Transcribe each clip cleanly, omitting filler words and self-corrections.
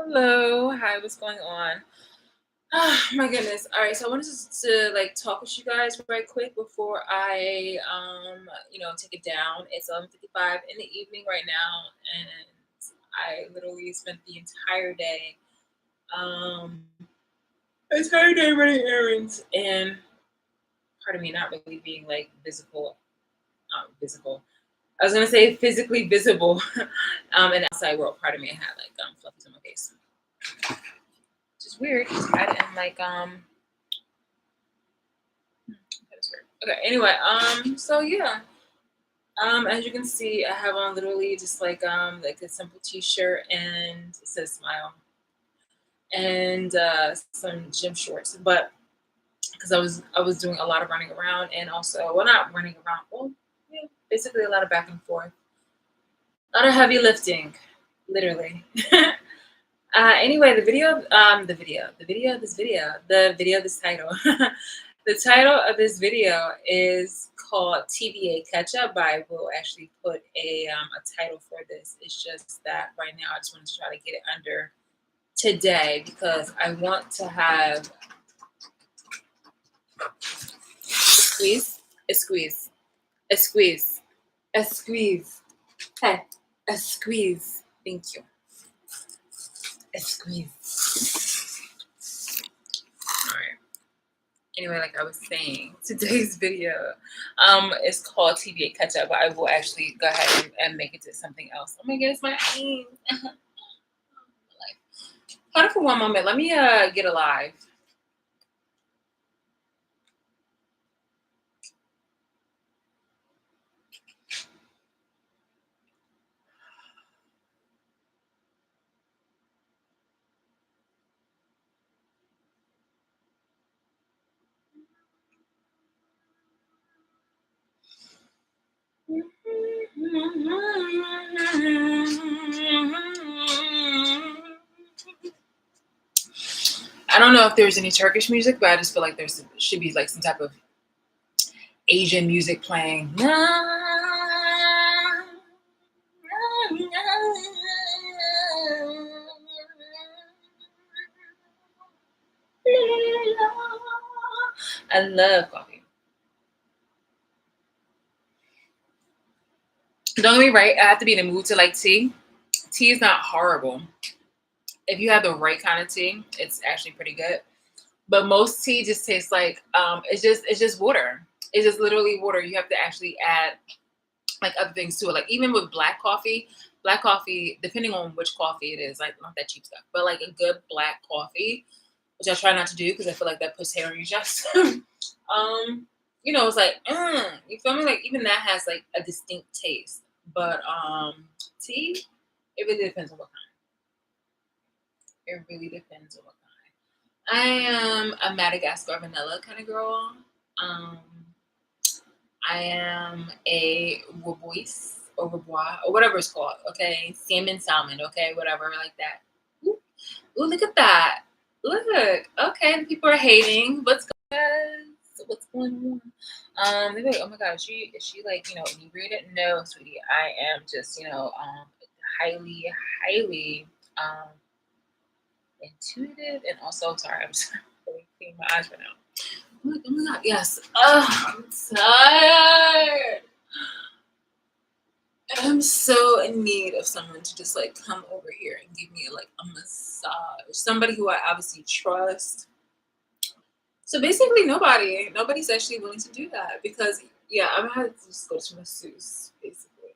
Hello, hi, what's going on? Oh my goodness. All right, so I wanted to like talk with you guys right quick before I take it down. It's 11:55 in the evening right now, and I literally spent the um entire day running errands and part of me not really being like visible. I was gonna say physically visible in the outside world. Part of me had like fluffies on my face. Which is weird. I didn't like that is weird. Okay, anyway, so yeah. As you can see, I have on literally just like a simple t-shirt and it says smile and some gym shorts. But because I was doing a lot of running around and also well not running around, well yeah, basically a lot of back and forth. A lot of heavy lifting, literally. Anyway, the video of this title. The title of this video is called TBA Catchup, but I will actually put a title for this. It's just that right now I just wanted to try to get it under today because I want to have a squeeze, a squeeze, a squeeze. Hey, a squeeze. Thank you. A squeeze. All right. Anyway, like I was saying, today's video is called TBA Catchup, but I will actually go ahead and make it to something else. Oh my goodness, my eyes. Hold on for one moment. Let me get alive. I don't know if there's any Turkish music, but I just feel like should be like some type of Asian music playing. I love coffee. Don't get me right, I have to be in the mood to like tea. Tea is not horrible. If you have the right kind of tea, it's actually pretty good. But most tea just tastes like it's just water. It's just literally water. You have to actually add like other things to it. Like even with black coffee, depending on which coffee it is, like not that cheap stuff, but like a good black coffee, which I try not to do because I feel like that puts hair on your chest. It's like you feel me? Like even that has like a distinct taste. But tea, it really depends on what kind. It really depends on what kind. I am a Madagascar vanilla kind of girl. Um, I am a Rebois or Rebois or whatever it's called. Okay, salmon. Okay, whatever like that. Ooh, ooh, look at that. Look. Okay, people are hating. What's going on? They're like, oh my gosh, is she like inebriated? No, sweetie. I am just highly, highly um intuitive and also sorry, I'm just really cleaning my eyes right now. Oh my god, yes. Oh, I'm tired. I'm so in need of someone to just like come over here and give me like a massage. Somebody who I obviously trust. So basically nobody's actually willing to do that because yeah, I'm gonna have to just go to masseuse, basically.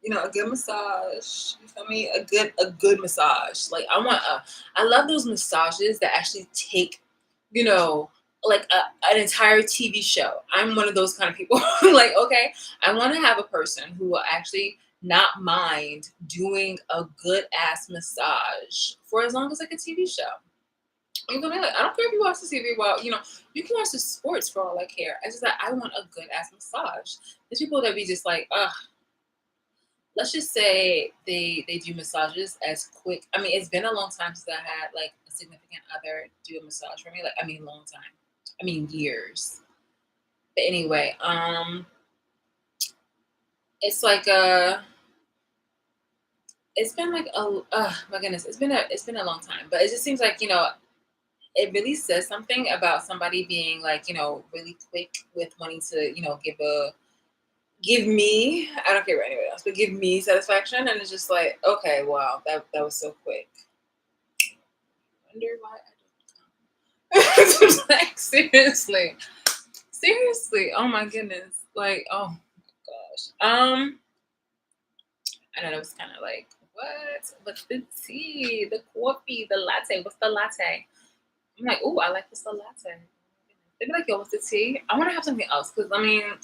A good massage. You feel me? A good massage. Like I love those massages that actually take, you know, like an entire TV show. I'm one of those kind of people. Like, okay, I want to have a person who will actually not mind doing a good ass massage for as long as like a TV show. You know what I mean? Like, I don't care if you watch the TV. Well, you can watch the sports for all I care. I just like I want a good ass massage. There's people that be just like, ugh, let's just say they do massages as quick. I mean, it's been a long time since I had like a significant other do a massage for me. Like, I mean, long time. I mean, years. But anyway, it's like it's been like my goodness, it's been a long time, but it just seems like it really says something about somebody being like really quick with wanting to give me, I don't care about anybody else, but give me satisfaction, and it's just like, okay, wow, that was so quick. Wonder why I don't come. Like, seriously, oh my goodness, like, oh my gosh, I know that was kind of like, what's the tea, the coffee, the latte, what's the latte? I'm like, oh, I like this latte. They'd be like, yo, what's the tea? I want to have something else because I mean,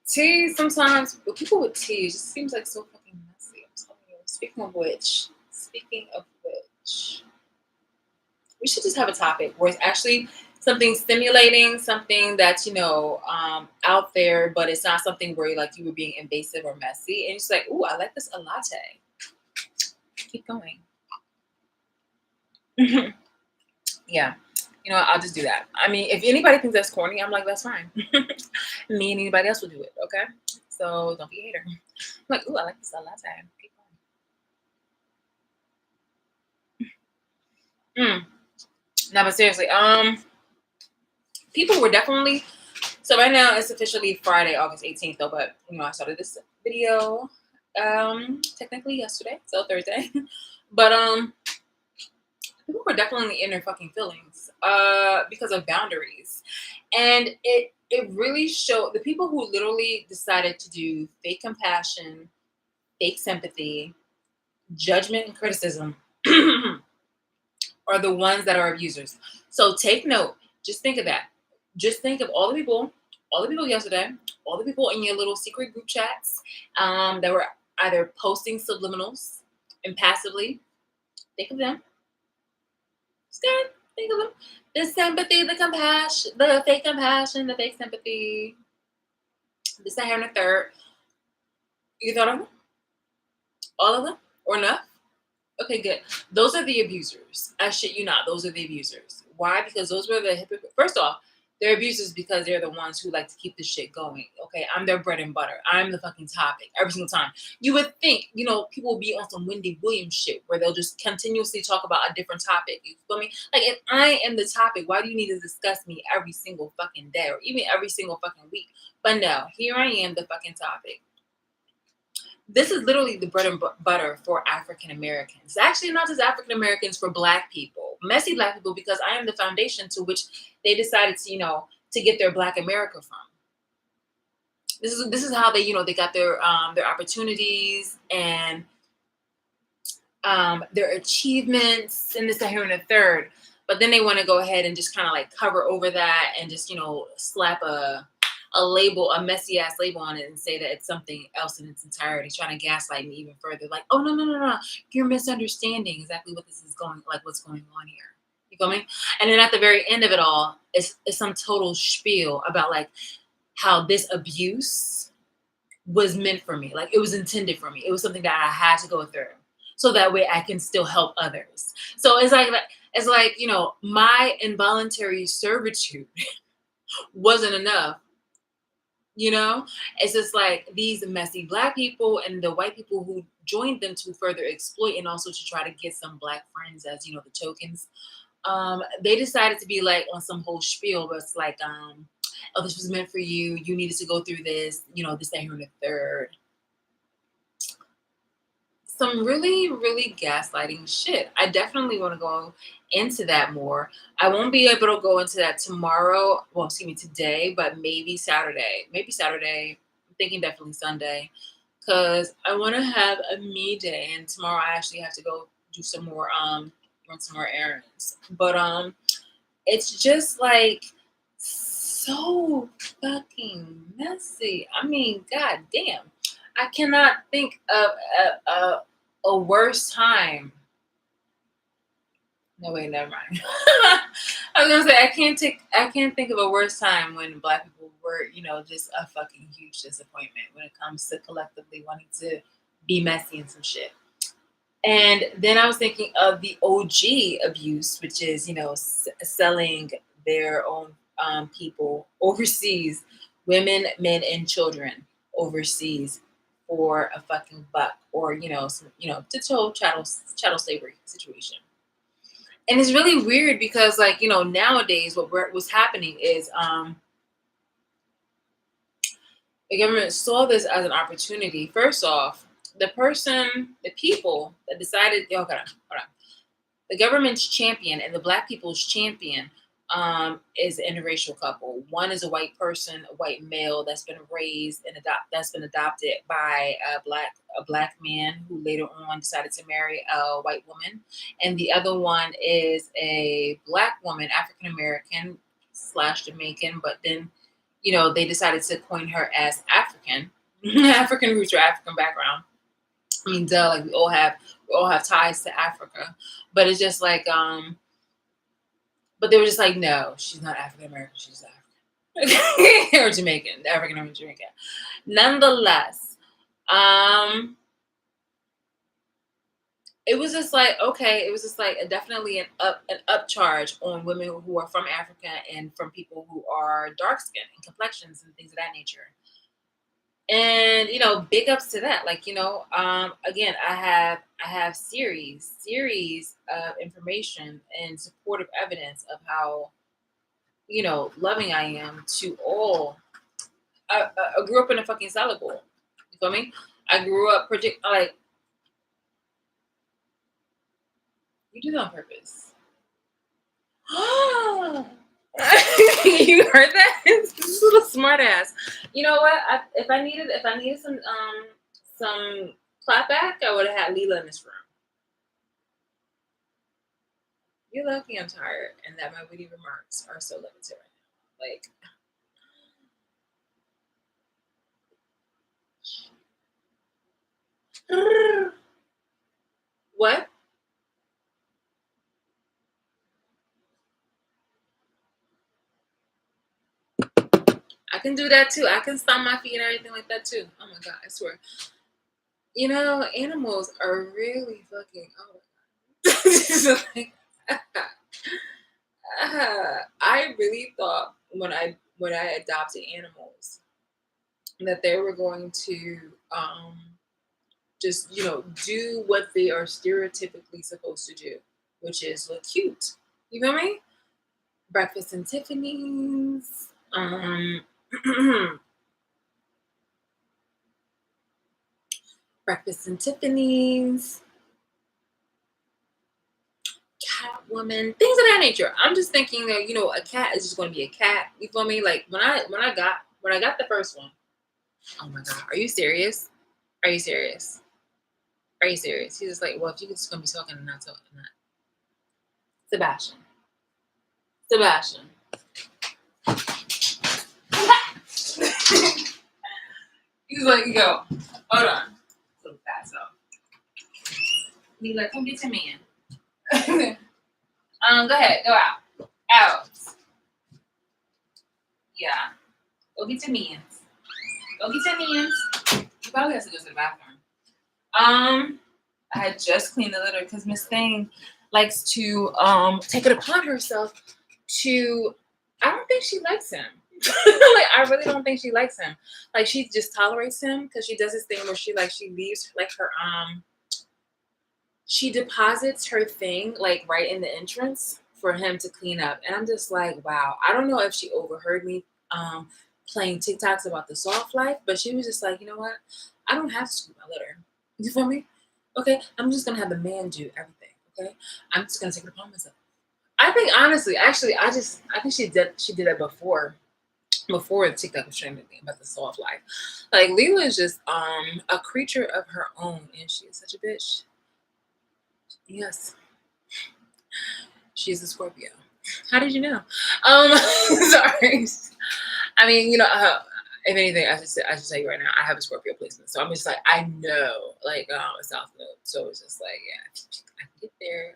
tea sometimes with people with tea, it just seems like so fucking messy. I'm telling you. Speaking of which, we should just have a topic where it's actually something stimulating, something that's out there, but it's not something where like you were being invasive or messy, and it's like, ooh, I like this a latte. Keep going. Yeah. I'll just do that. I mean, if anybody thinks that's corny, I'm like, that's fine. Me and anybody else will do it. Okay. So don't be a hater. I'm like, ooh, I like this a latte. Keep going. No, but seriously, people were definitely. So right now it's officially Friday, August 18th, though. But I started this video, technically yesterday, so Thursday. But people were definitely in their fucking feelings, because of boundaries, and it really showed the people who literally decided to do fake compassion, fake sympathy, judgment, and criticism are the ones that are abusers. So take note. Just think of that. Just think of all the people yesterday, all the people in your little secret group chats, that were either posting subliminals and passively. Think of them. It's good. Think of them. The sympathy, the compassion, the fake compassion, the fake sympathy. This, that, here, and the third. You thought of them? All of them? Or enough? Okay, good. Those are the abusers. I shit you not. Those are the abusers. Why? Because those were the hypocrites. First off, they're abusers because they're the ones who like to keep the shit going. Okay, I'm their bread and butter. I'm the fucking topic every single time. You would think, people will be on some Wendy Williams shit where they'll just continuously talk about a different topic. You feel me? Like, if I am the topic, why do you need to discuss me every single fucking day or even every single fucking week? But no, here I am, the fucking topic. This is literally the bread and butter for African Americans. Actually, not just African Americans, for Black people, messy Black people, because I am the foundation to which they decided to, to get their Black America from. This is how they, they got their opportunities and their achievements and this, that, here, and the third. But then they want to go ahead and just kind of like cover over that and just, slap a label, a messy ass label on it and say that it's something else in its entirety, trying to gaslight me even further. Like, oh, no. You're misunderstanding exactly what this is going, like what's going on here. You feel me? And then at the very end of it all, it's some total spiel about like how this abuse was meant for me. Like, it was intended for me. It was something that I had to go through so that way I can still help others. So it's like, my involuntary servitude wasn't enough. It's just like these messy Black people and the white people who joined them to further exploit and also to try to get some Black friends as the tokens. They decided to be like on some whole spiel, but it's like, oh, this was meant for you. You needed to go through this, this, that, here, and the third. Some really, really gaslighting shit. I definitely want to go into that more. I won't be able to go into that tomorrow. Well, excuse me, today, but maybe Saturday. Maybe Saturday. I'm thinking definitely Sunday. Because I want to have a me day. And tomorrow I actually have to go do some more, run some more errands. But it's just like so fucking messy. I mean, god damn. I cannot think of a worse time. No, wait, never mind. I was gonna say I can't think of a worse time when Black people were, just a fucking huge disappointment when it comes to collectively wanting to be messy and some shit. And then I was thinking of the OG abuse, which is, selling their own people overseas, women, men, and children overseas for a fucking buck, or some, total chattel slavery situation. And it's really weird because, like, nowadays what's happening is the government saw this as an opportunity. First off, the people that decided, hold on. The government's champion and the black people's champion is an interracial couple. One is a white person, a white male that's been raised and that's been adopted by a black man who later on decided to marry a white woman, and the other one is a black woman, African American slash Jamaican, but then they decided to coin her as African, African roots or African background. I mean, duh, like we all have ties to Africa, but it's just like, but they were just like, no, she's not African American, she's African or Jamaican, African or Jamaican. Nonetheless, it was just like, okay, it was just like definitely an upcharge on women who are from Africa and from people who are dark skinned and complexions and things of that nature. And big ups to that. Like, again, I have series of information and supportive evidence of how loving I am to all. I grew up in a fucking salad bowl. You feel me? I grew up like, you do that on purpose. You heard that? This little smart ass. You know what? If I needed some clap back, I would have had Leela in this room. You're lucky I'm tired and that my witty remarks are so limited right now. Like, what? I can do that too. I can stomp my feet and everything like that too. Oh my god, I swear. Animals are really fucking. Oh my god. I really thought when I adopted animals that they were going to just do what they are stereotypically supposed to do, which is look cute. You feel me? Breakfast and Tiffany's. Breakfast and Tiffany's. Catwoman, things of that nature. I'm just thinking that a cat is just going to be a cat. You feel me? Like when I got the first one. Oh my god, are you serious? Are you serious? Are you serious? He's just like, well, if you're just gonna be talking and not talking, not. Sebastian. He's like, yo, hold on. So fast up. He's like, come get your man. Go ahead, go out. Out. Yeah. Go get your mans. Go get your mans. You probably have to go to the bathroom. I had just cleaned the litter because Miss Thing likes to take it upon herself to. I don't think she likes him. Like, I really don't think she likes him. Like, she just tolerates him because she does this thing where she leaves like her she deposits her thing like right in the entrance for him to clean up. And I'm just like, wow. I don't know if she overheard me playing TikToks about the soft life, but she was just like, you know what? I don't have to scoop my litter. You feel me? Okay, I'm just gonna have the man do everything. Okay, I'm just gonna take it upon myself. I think honestly, actually, I think she did that before TikTok was trending about the soft life. Like, Leela is just a creature of her own, and she is such a bitch. Yes, she's a Scorpio. How did you know? Sorry. I mean, if anything, I should tell you right now, I have a Scorpio placement, so I'm just like, I know, like, South Node. So it's just like, yeah, I can get there.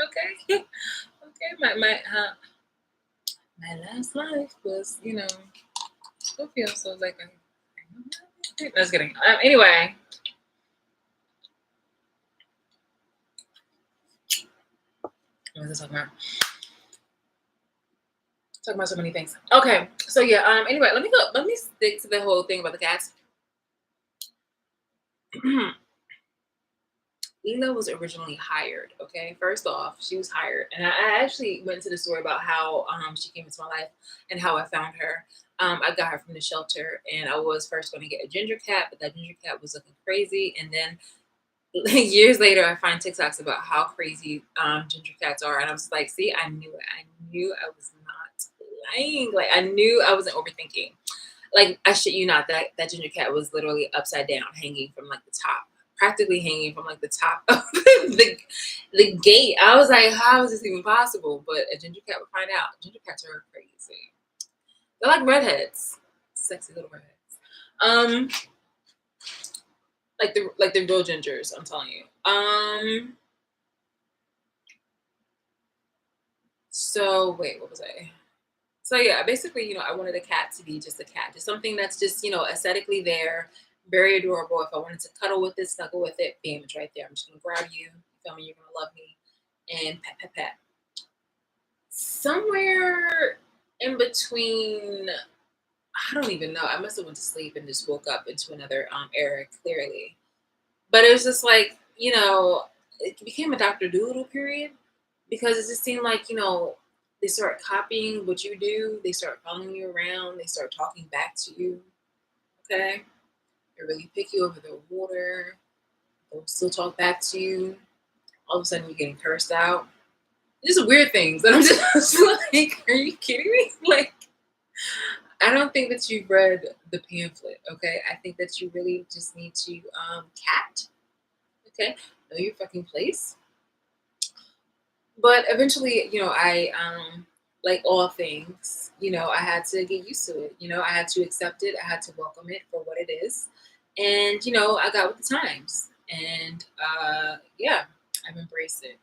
Okay, okay. My last life was, Scorpio, so like, I know. Just kidding. Anyway. What was I talking about? Talking about so many things. Okay, so yeah. Anyway, let me stick to the whole thing about the cats. Leela was originally hired. Okay, first off, she was hired, and I actually went into the story about how she came into my life and how I found her. I got her from the shelter, and I was first going to get a ginger cat, but that ginger cat was looking crazy. And then years later, I find TikToks about how crazy ginger cats are, and I was like, see, I knew it. I knew I was not lying. Like I knew I wasn't overthinking. Like I shit you not, that ginger cat was literally upside down, hanging from like the top, practically hanging from like the top of the gate. I was like, how is this even possible? But a ginger cat would find out. Ginger cats are crazy. They're like redheads, sexy little redheads. Um, like the real gingers. I'm telling you. So wait, what was I? So yeah, basically, I wanted a cat to be just a cat, just something that's just, aesthetically there, very adorable. If I wanted to cuddle with it, snuggle with it, bam, it's right there. I'm just gonna grab you, tell me you're gonna love me, and pet, pet, pet. Somewhere in between, I don't even know. I must have went to sleep and just woke up into another era clearly. But it was just like, it became a Dr. Doolittle period because it just seemed like, they start copying what you do. They start following you around. They start talking back to you. Okay. They really pick you over the water. They'll still talk back to you. All of a sudden, you're getting cursed out. Just weird things. And I'm just like, are you kidding me? Like, I don't think that you've read the pamphlet. Okay. I think that you really just need to cat. Okay. Know your fucking place. But eventually, I like all things, I had to get used to it. I had to accept it. I had to welcome it for what it is. And, I got with the times. And yeah, I've embraced it.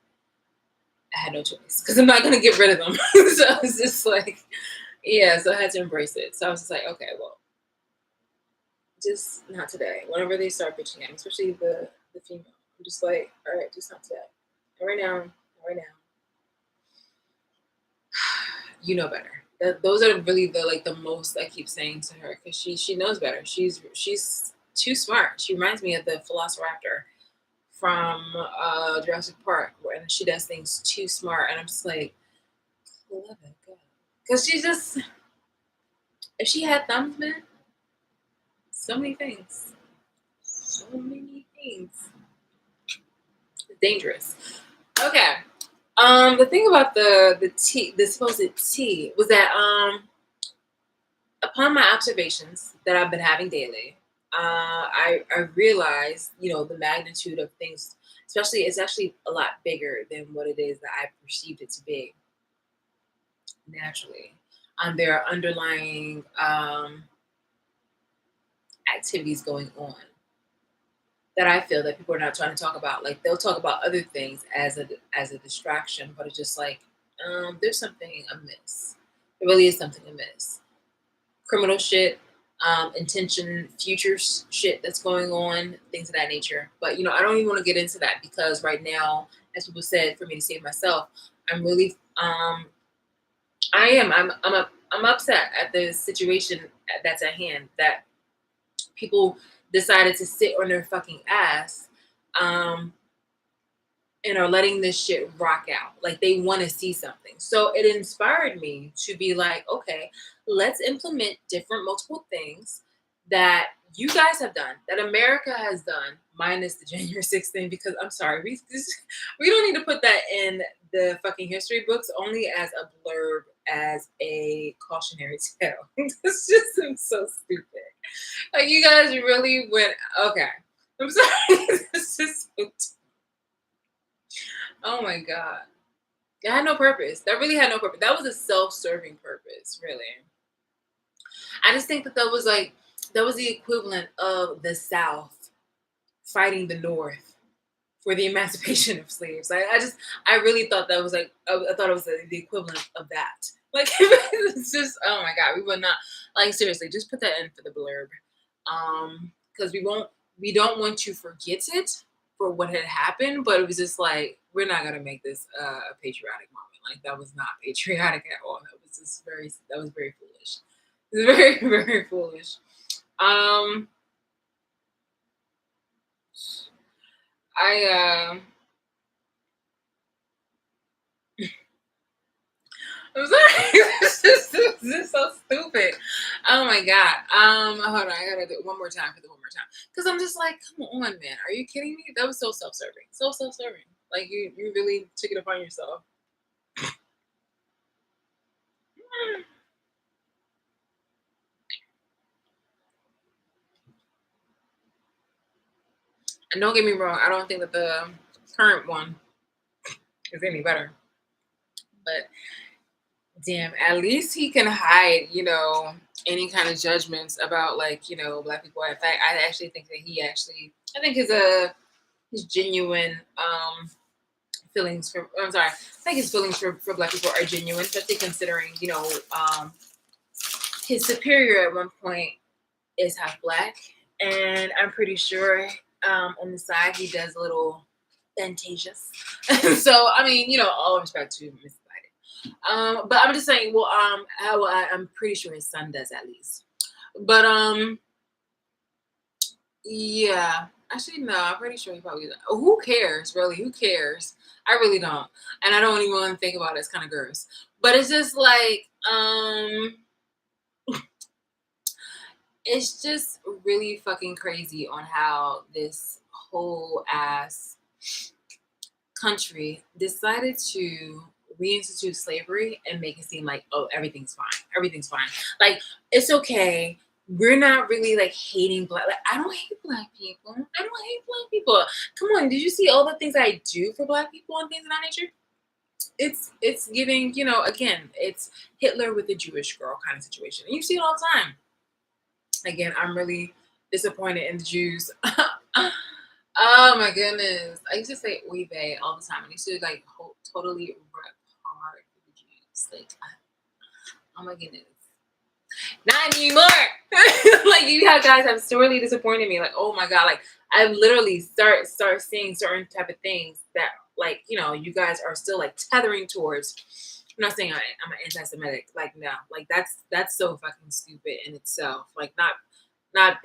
I had no choice because I'm not gonna get rid of them. So I was just like, yeah, so I had to embrace it. So I was just like, okay, well, just not today. Whenever they start bitching at me, especially the female, I'm just like, all right, just not today. Not right now, not right now. You know better. Those are really the most I keep saying to her because she knows better. She's too smart. She reminds me of the Velociraptor from Jurassic Park, where and she does things too smart, and I'm just like, love it, because she just if she had thumbs, man, so many things, so many things. It's dangerous. Okay. The thing about the tea, the supposed tea, was that upon my observations that I've been having daily, I realized, the magnitude of things, especially it's actually a lot bigger than what it is that I perceived it to be naturally. There are underlying activities going on that I feel that people are not trying to talk about. Like they'll talk about other things as a distraction, but it's just like there's something amiss. There really is something amiss. Criminal shit, intention, future shit that's going on, things of that nature. But I don't even want to get into that because right now, as people said, for me to save myself, I'm really, I am, I'm upset at the situation that's at hand. That people decided to sit on their fucking ass, um, and are letting this shit rock out. Like they want to see something. So it inspired me to be like, okay, let's implement different multiple things that you guys have done, that America has done, minus the January 6th thing, because I'm sorry, we don't need to put that in the fucking history books, only as a blurb, as a cautionary tale. This just seems so stupid. Like you guys really went, okay. I'm sorry. This is so Oh my god. It had no purpose. That really had no purpose. That was a self-serving purpose, really. I just think that was the equivalent of the South fighting the North for the emancipation of slaves. I really thought that was I thought it was the equivalent of that. Like it's just oh my god, we would not like seriously just put that in for the blurb, because we don't want to forget it for what had happened, but it was just like we're not gonna make this a patriotic moment. Like that was not patriotic at all. That was very foolish. It was very very foolish. Um, I I'm sorry. This is so stupid. Oh my god. Hold on. I gotta do it one more time for the one more time. Because I'm just like, come on, man. Are you kidding me? That was so self-serving. So self-serving. Like you really took it upon yourself. And don't get me wrong, I don't think that the current one is any better. But damn, at least he can hide, any kind of judgments about like, black people. In fact, I actually think that I think his genuine feelings for I'm sorry, I think his feelings for black people are genuine, especially considering, his superior at one point is half black. And I'm pretty sure on the side he does a little fantasious. So I mean, all respect to Miss Biden. But I'm just saying, well, I'm pretty sure his son does at least. But yeah. Actually, no, I'm pretty sure he probably does. Who cares, really? Who cares? I really don't. And I don't even want to think about it. It's kind of gross. But it's just like, it's just really fucking crazy on how this whole ass country decided to reinstitute slavery and make it seem like, oh, everything's fine. Everything's fine. Like, it's okay. We're not really like hating black. Like, I don't hate black people. I don't hate black people. Come on, did you see all the things I do for black people and things of that nature? It's giving, again, it's Hitler with the Jewish girl kind of situation. And you see it all the time. Again, I'm really disappointed in the Jews. Oh my goodness. I used to say oy vey all the time. I used to like totally rip hard for the Jews. Like, oh my goodness. Not anymore. Like you guys have sorely disappointed me. Like, oh my god, like I literally start seeing certain type of things that like, you guys are still like tethering towards. I'm not saying I'm an anti-Semitic. Like, no, like that's so fucking stupid in itself. Like, not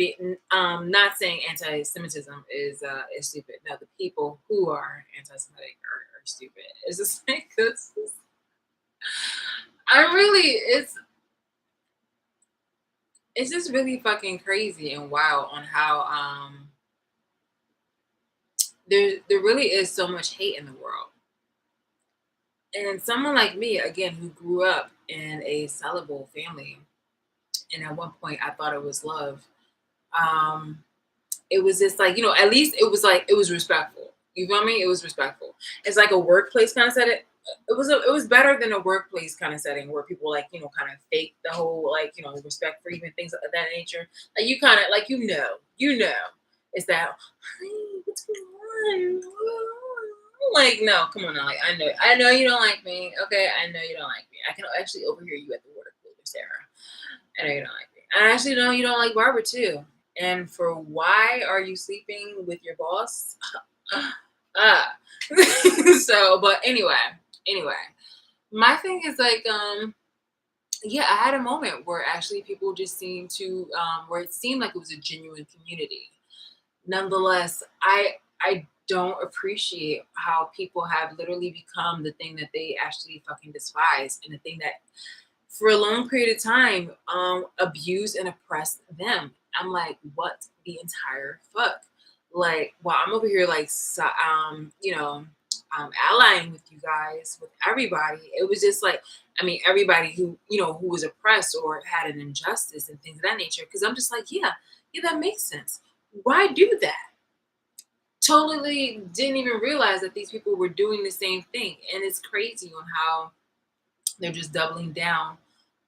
saying anti-Semitism is stupid. No, the people who are anti-Semitic are stupid. It's just like this. I really, it's just really fucking crazy and wild on how there really is so much hate in the world. And someone like me, again, who grew up in a sellable family, and at one point I thought it was love. Um, it was just like, at least it was like it was respectful. You feel me? It was respectful. It's like a workplace kind of setting. It was better than a workplace kind of setting where people like, kind of fake the whole like, respect for even things of that nature. Like you kind of like, it's that, hey, what's going on? Like, no, come on now. Like, I know you don't like me. Okay, I know you don't like me. I can actually overhear you at the water cooler, Sarah. I know you don't like me. I actually know you don't like Barbara too. And for why are you sleeping with your boss? Ah. So, but anyway, my thing is like, yeah, I had a moment where actually people just seemed to, where it seemed like it was a genuine community. Nonetheless, I don't appreciate how people have literally become the thing that they actually fucking despise and the thing that for a long period of time abused and oppressed them. I'm like, what the entire fuck? Like, while I'm over here like allying with you guys, with everybody, it was just like, I mean, everybody who who was oppressed or had an injustice and things of that nature, because I'm just like, yeah, that makes sense. Why do that? Totally didn't even realize that these people were doing the same thing. And it's crazy on how they're just doubling down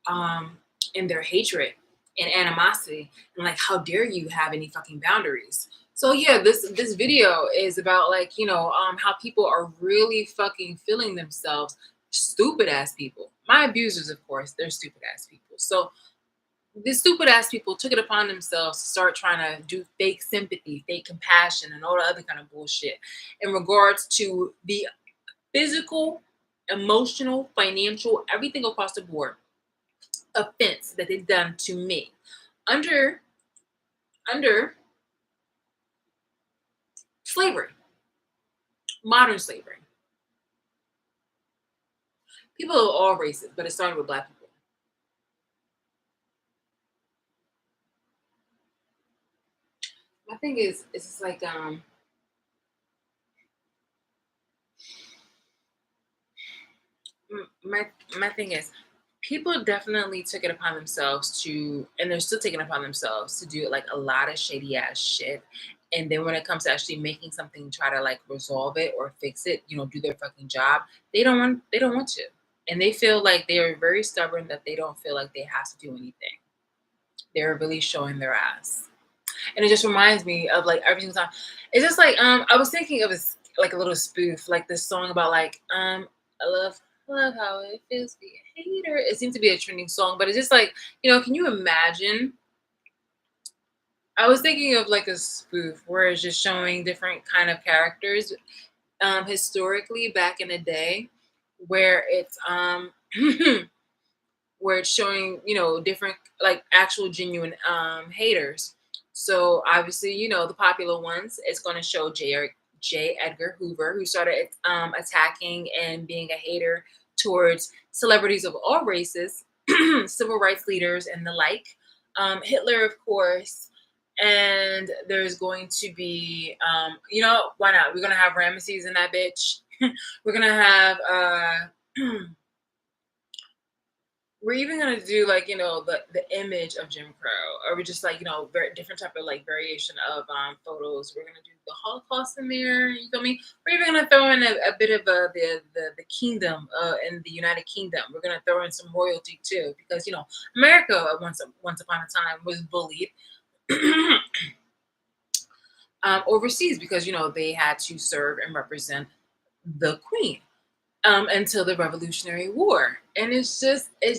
um in their hatred and animosity, and like, how dare you have any fucking boundaries. So yeah, this video is about like, how people are really fucking feeling themselves stupid ass people. My abusers, of course, they're stupid ass people. So these stupid ass people took it upon themselves to start trying to do fake sympathy, fake compassion, and all the other kind of bullshit in regards to the physical, emotional, financial, everything across the board offense that they've done to me under slavery. Modern slavery. People of all races, but it started with black people. My thing is, it's just like my thing is, people definitely took it upon themselves to, and they're still taking it upon themselves to do like a lot of shady ass shit. And then when it comes to actually making something, try to like resolve it or fix it, do their fucking job. They don't want to, and they feel like they are very stubborn that they don't feel like they have to do anything. They're really showing their ass. And it just reminds me of like every single time. It's just like I was thinking of like a little spoof, like this song about like I love how it feels to be a hater. It seems to be a trending song, but it's just like, can you imagine? I was thinking of like a spoof where it's just showing different kind of characters historically back in the day, where it's where it's showing, different like actual genuine haters. So obviously, the popular ones, it's going to show J. Edgar Hoover, who started attacking and being a hater towards celebrities of all races, civil rights leaders, and the like. Hitler, of course. And there's going to be, why not? We're going to have Ramesses in that bitch. We're going to have we're even gonna do like the image of Jim Crow, or we just like very different type of like variation of photos. We're gonna do the Holocaust in there. You feel me? We're even gonna throw in a bit of the kingdom in the United Kingdom. We're gonna throw in some royalty too, because America once upon a time was bullied overseas because they had to serve and represent the Queen until the Revolutionary War. And it's just, and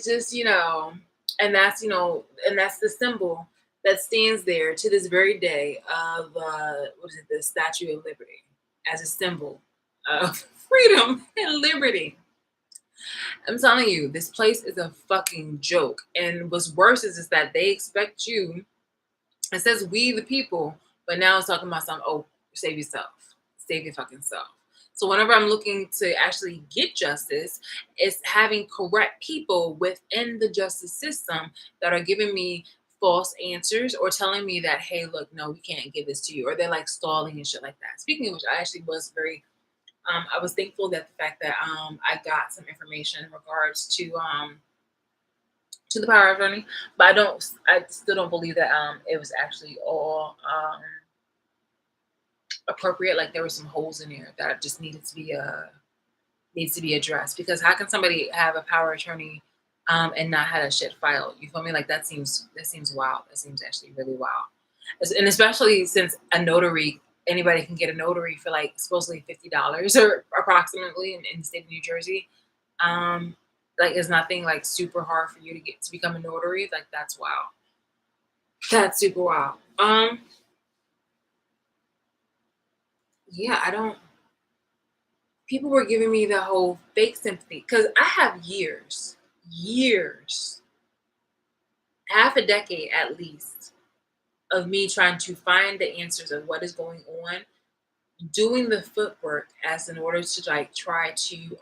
that's the symbol that stands there to this very day of, what is it, the Statue of Liberty, as a symbol of freedom and liberty. I'm telling you, this place is a fucking joke. And what's worse is that they expect you, it says we the people, but now it's talking about save yourself. Save your fucking self. So whenever I'm looking to actually get justice, it's having correct people within the justice system that are giving me false answers or telling me that, hey, look, no, we can't give this to you. Or they're like stalling and shit like that. Speaking of which, I actually was very I was thankful that the fact that I got some information in regards to the power of attorney, but I still don't believe that it was actually all appropriate. Like there were some holes in there that just needs to be addressed, because how can somebody have a power of attorney and not have that shit filed? You feel me? Like that seems wild. That seems actually really wild. And especially since a notary, anybody can get a notary for like supposedly $50 or approximately in the state of New Jersey. Um, like it's nothing like super hard for you to get to become a notary. Like that's wild. That's super wild. Yeah, I don't. People were giving me the whole fake sympathy because I have years, half a decade at least, of me trying to find the answers of what is going on, doing the footwork as in order to like try to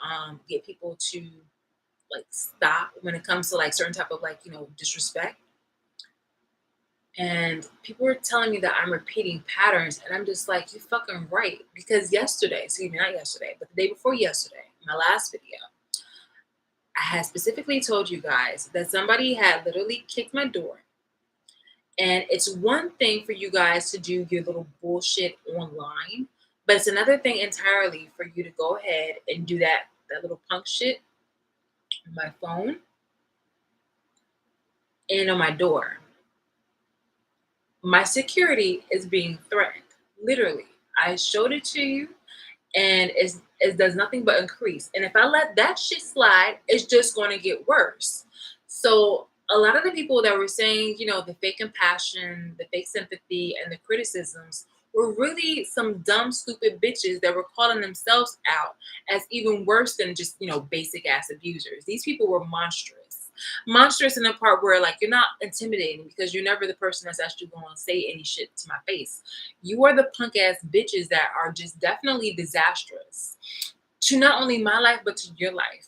get people to like stop when it comes to like certain type of like disrespect. And people were telling me that I'm repeating patterns, and I'm just like, you fucking right. Because yesterday, excuse me, not yesterday, but the day before yesterday, my last video, I had specifically told you guys that somebody had literally kicked my door. And it's one thing for you guys to do your little bullshit online, but it's another thing entirely for you to go ahead and do that little punk shit on my phone and on my door. My security is being threatened. Literally. I showed it to you, and it does nothing but increase. And if I let that shit slide, it's just going to get worse. So a lot of the people that were saying, the fake compassion, the fake sympathy, and the criticisms were really some dumb, stupid bitches that were calling themselves out as even worse than just, basic ass abusers. These people were monstrous in the part where like you're not intimidating because you're never the person that's actually going to say any shit to my face. You are the punk ass bitches that are just definitely disastrous. access to not only my life, but to your life.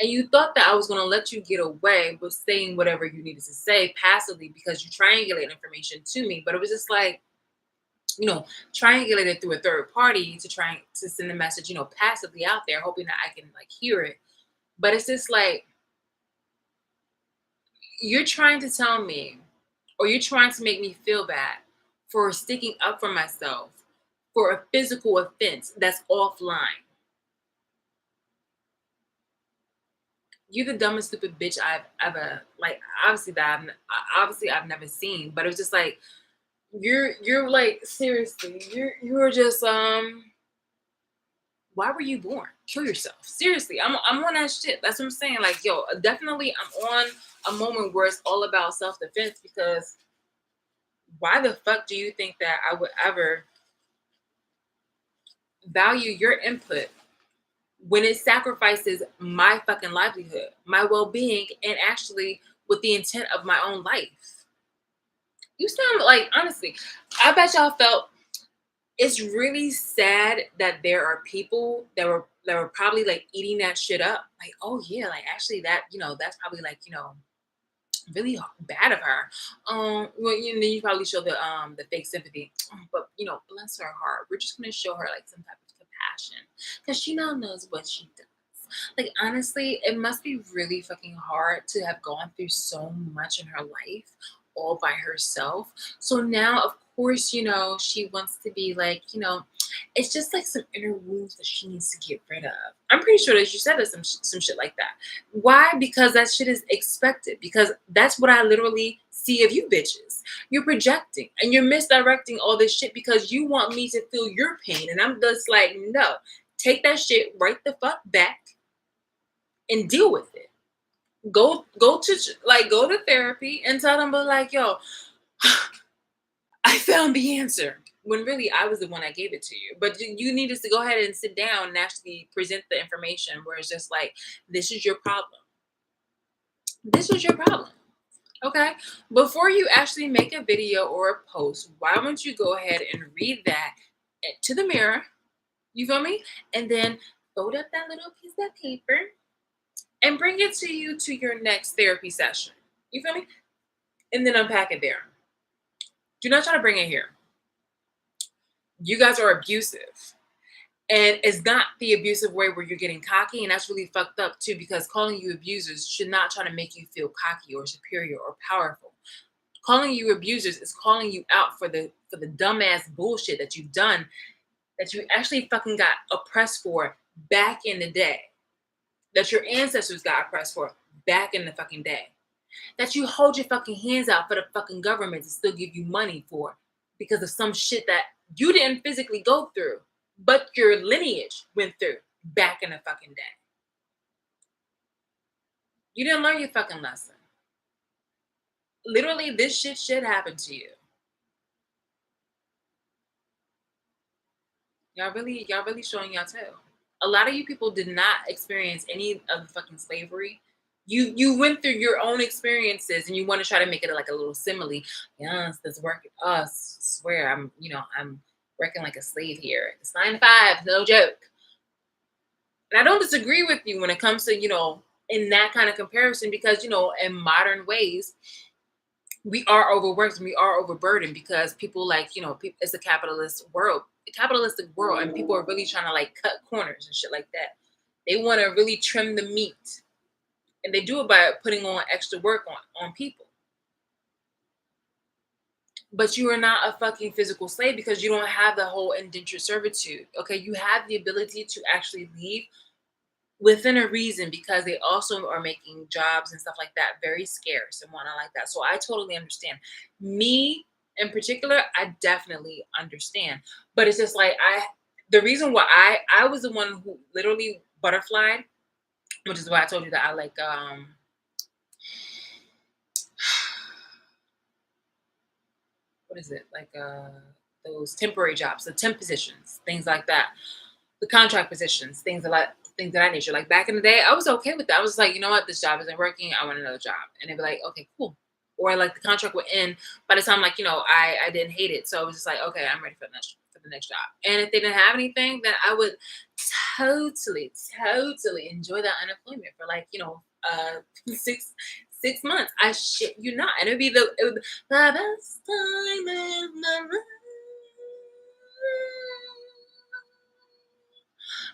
And you thought that I was going to let you get away with saying whatever you needed to say passively because you triangulate information to me. But it was just like, triangulated through a third party to try to send a message, passively out there, hoping that I can like hear it. But it's just like, you're trying to tell me, or you're trying to make me feel bad for sticking up for myself for a physical offense that's offline. You're the dumbest stupid bitch I've ever like. Obviously I've never seen, but it was just like you're like seriously you're just why were you born? Kill yourself. Seriously, I'm on that shit. That's what I'm saying. Like, yo, definitely I'm on a moment where it's all about self-defense because why the fuck do you think that I would ever value your input when it sacrifices my fucking livelihood, my well-being, and actually with the intent of my own life? You sound like, honestly, I bet y'all felt it's really sad that there are people that were probably like eating that shit up. Like, oh yeah, like actually that, that's probably like, really bad of her. Well, then you probably show the fake sympathy. But bless her heart. We're just gonna show her like some type of compassion. Because she now knows what she does. Like honestly, it must be really fucking hard to have gone through so much in her life all by herself. So now of course, she wants to be like, it's just like some inner wounds that she needs to get rid of. I'm pretty sure that you said that some shit like that. Why? Because that shit is expected. Because that's what I literally see of you bitches. You're projecting and you're misdirecting all this shit because you want me to feel your pain. And I'm just like, no, take that shit right the fuck back and deal with it. Go to therapy and tell them, but like, yo, I found the answer. When really I was the one that gave it to you. But you needed to go ahead and sit down and actually present the information where it's just like, this is your problem. This is your problem. Okay. Before you actually make a video or a post, why don't you go ahead and read that to the mirror? You feel me? And then fold up that little piece of paper and bring it to your next therapy session. You feel me? And then unpack it there. Do not try to bring it here. You guys are abusive. And it's not the abusive way where you're getting cocky. And that's really fucked up too, because calling you abusers should not try to make you feel cocky or superior or powerful. Calling you abusers is calling you out for the dumbass bullshit that you've done, that you actually fucking got oppressed for back in the day. That your ancestors got oppressed for back in the fucking day. That you hold your fucking hands out for the fucking government to still give you money for because of some shit that you didn't physically go through, but your lineage went through back in the fucking day. You didn't learn your fucking lesson. Literally, this shit should happen to you. Y'all really showing y'all tail. A lot of you people did not experience any of the fucking slavery. You went through your own experiences and you want to try to make it like a little simile. Yes, this work us. Swear I'm working like a slave here. It's 9 to 5, no joke. And I don't disagree with you when it comes to, in that kind of comparison, because, in modern ways, we are overworked and we are overburdened because people like, it's a capitalistic world, and people are really trying to like cut corners and shit like that. They want to really trim the meat, and they do it by putting on extra work on people. But you are not a fucking physical slave because you don't have the whole indentured servitude. Okay, you have the ability to actually leave within a reason because they also are making jobs and stuff like that very scarce and whatnot like that. So I totally understand. Me in particular, I definitely understand. But it's just like the reason why I was the one who literally butterflied, which is why I told you that I like what is it? Like those temporary jobs, the temp positions, things like that. The contract positions, things of that nature. Like back in the day, I was okay with that. I was like, you know what, this job isn't working. I want another job. And they'd be like, okay, cool. Or like the contract would end by the time like, I didn't hate it. So I was just like, okay, I'm ready for the next job. And if they didn't have anything, then I would totally enjoy that unemployment for like, six months. I shit you not. And it would be the best time in my life.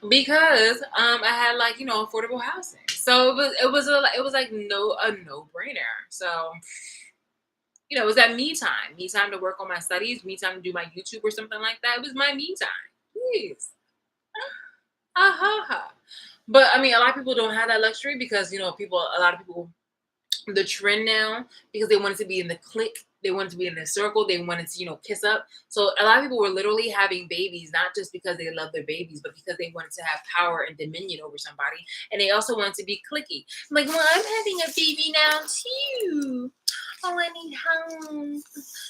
Because I had like, affordable housing. So it was like a no-brainer. So, it was that me time to work on my studies, me time to do my YouTube or something like that. It was my me time. Please. Ha ha ha. But I mean, a lot of people don't have that luxury because a lot of people, the trend now, because they wanted to be in the clique, they wanted to be in the circle, they wanted to kiss up. So a lot of people were literally having babies not just because they love their babies, but because they wanted to have power and dominion over somebody, and they also wanted to be cliquey. I'm like, well, I'm having a baby now too. Oh, I need help.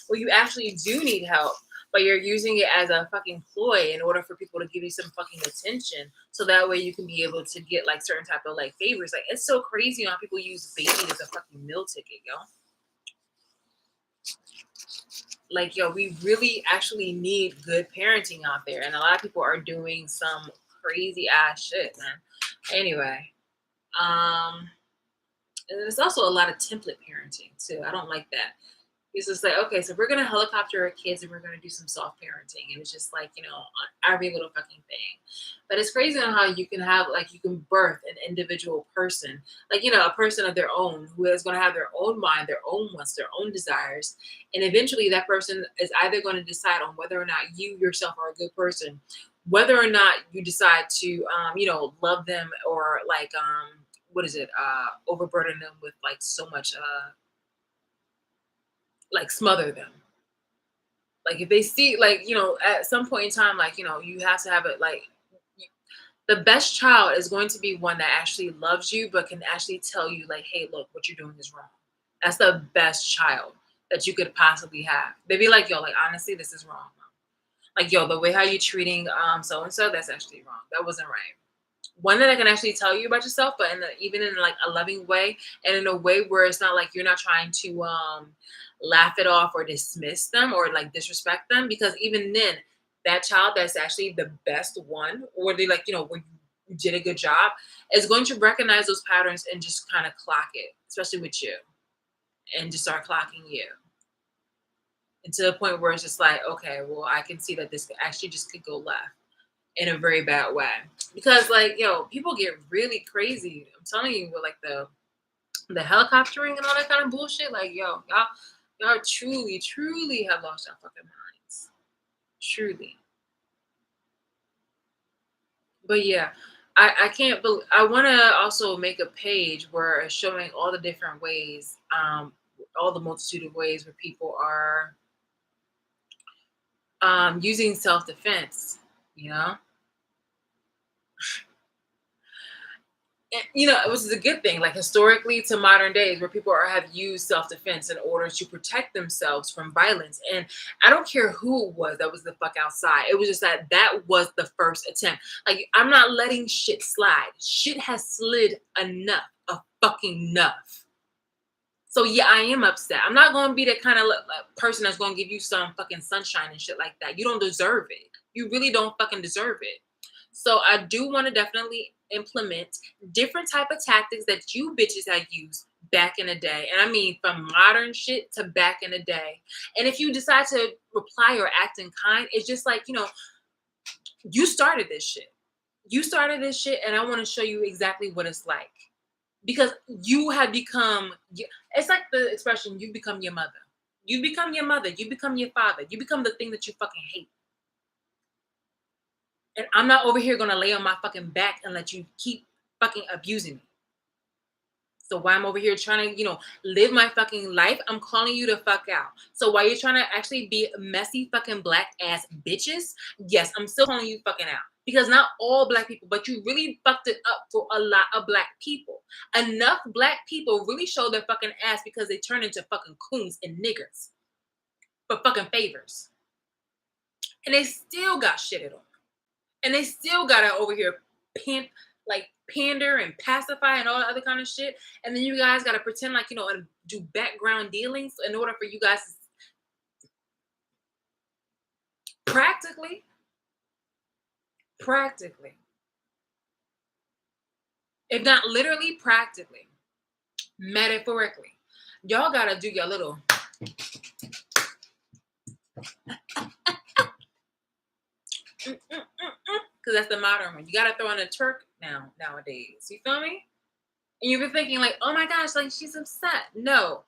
Well, you actually do need help, but you're using it as a fucking ploy in order for people to give you some fucking attention, so that way you can be able to get like certain type of like favors. Like, it's so crazy how people use baby as a fucking meal ticket, yo. Like, yo, we really actually need good parenting out there, and a lot of people are doing some crazy ass shit, man. Anyway, um and there's also a lot of template parenting too. I don't like that. It's just like, okay, so we're gonna helicopter our kids and we're gonna do some soft parenting, and it's just like, every little fucking thing. But it's crazy on how you can have like, you can birth an individual person, like, a person of their own who is gonna have their own mind, their own wants, their own desires, and eventually that person is either going to decide on whether or not you yourself are a good person, whether or not you decide to love them, or like what is it, overburden them with like so much like smother them. Like, if they see, like, at some point in time, like, you have to have it like, the best child is going to be one that actually loves you, but can actually tell you, like, hey, look, what you're doing is wrong. That's the best child that you could possibly have. They'd be like, yo, like, honestly, this is wrong. Like, yo, the way how you treating so and so, that's actually wrong. That wasn't right. One that I can actually tell you about yourself, but even in like a loving way, and in a way where it's not like you're not trying to laugh it off or dismiss them or like disrespect them, because even then, that child that's actually the best one, or they like, where you did a good job, is going to recognize those patterns and just kind of clock it, especially with you, and just start clocking you. And to the point where it's just like, okay, well, I can see that this actually just could go left in a very bad way. Because like, yo, people get really crazy. I'm telling you, with like the helicoptering and all that kind of bullshit. Like, yo, y'all truly have lost your fucking minds. Truly. But yeah, I can't believe, I want to also make a page where it's showing all the different ways, all the multitude of ways where people are using self-defense, you know. It was a good thing, like historically to modern days, where people have used self-defense in order to protect themselves from violence. And I don't care who it was that was the fuck outside. It was just that was the first attempt. Like, I'm not letting shit slide. Shit has slid enough, a fucking enough. So yeah, I am upset. I'm not gonna be the kind of person that's gonna give you some fucking sunshine and shit like that. You don't deserve it. You really don't fucking deserve it. So I do want to definitely implement different type of tactics that you bitches had used back in the day. And I mean, from modern shit to back in the day. And if you decide to reply or act in kind, it's just like, you started this shit. You started this shit, and I want to show you exactly what it's like. Because you have become, it's like the expression, you become your mother. You become your mother. You become your father. You become the thing that you fucking hate. And I'm not over here gonna lay on my fucking back and let you keep fucking abusing me. So while I'm over here trying to, live my fucking life, I'm calling you to fuck out. So while you're trying to actually be messy fucking black ass bitches, yes, I'm still calling you fucking out. Because not all black people, but you really fucked it up for a lot of black people. Enough black people really show their fucking ass because they turn into fucking coons and niggers for fucking favors. And they still got shitted on. And they still gotta over here pander and pacify and all the other kind of shit. And then you guys gotta pretend like, and do background dealings in order for you guys to practically. If not literally, practically, metaphorically. Y'all gotta do your little because that's the modern one. You gotta throw in a Turk nowadays. You feel me? And you've been thinking like, oh my gosh, like she's upset. No,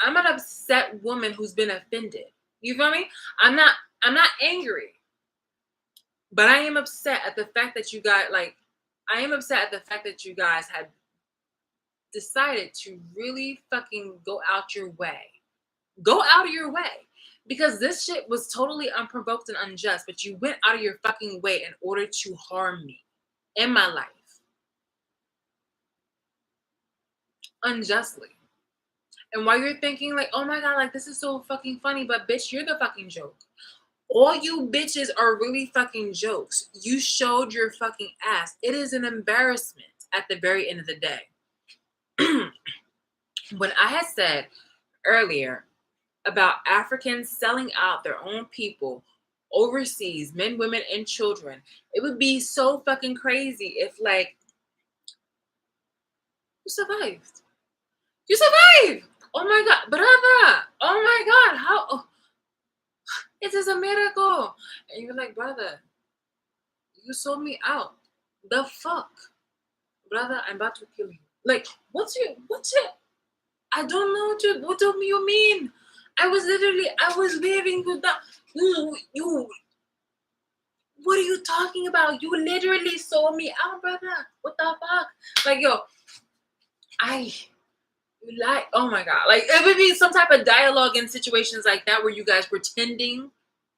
I'm an upset woman who's been offended. You feel me? I'm not. I'm not angry, but I am upset at the fact that you got like. I am upset at the fact that you guys had decided to really fucking go out your way. Go out of your way. Because this shit was totally unprovoked and unjust, but you went out of your fucking way in order to harm me in my life unjustly. And while you're thinking, like, oh my God, like this is so fucking funny, but bitch, you're the fucking joke. All you bitches are really fucking jokes. You showed your fucking ass. It is an embarrassment at the very end of the day. When I had said earlier about Africans selling out their own people overseas, men, women, and children, it would be so fucking crazy if, like, you survived. You survived. Oh my God, brother. Oh my God, how? Oh, it is a miracle. And you're like, brother, you sold me out. The fuck, brother? I'm about to kill you. Like, what's your? I don't know what do you mean? I was living with that. You, what are you talking about? You literally sold me out, brother. What the fuck? Like, yo, you like, oh my God. Like, it would be some type of dialogue in situations like that where you guys pretending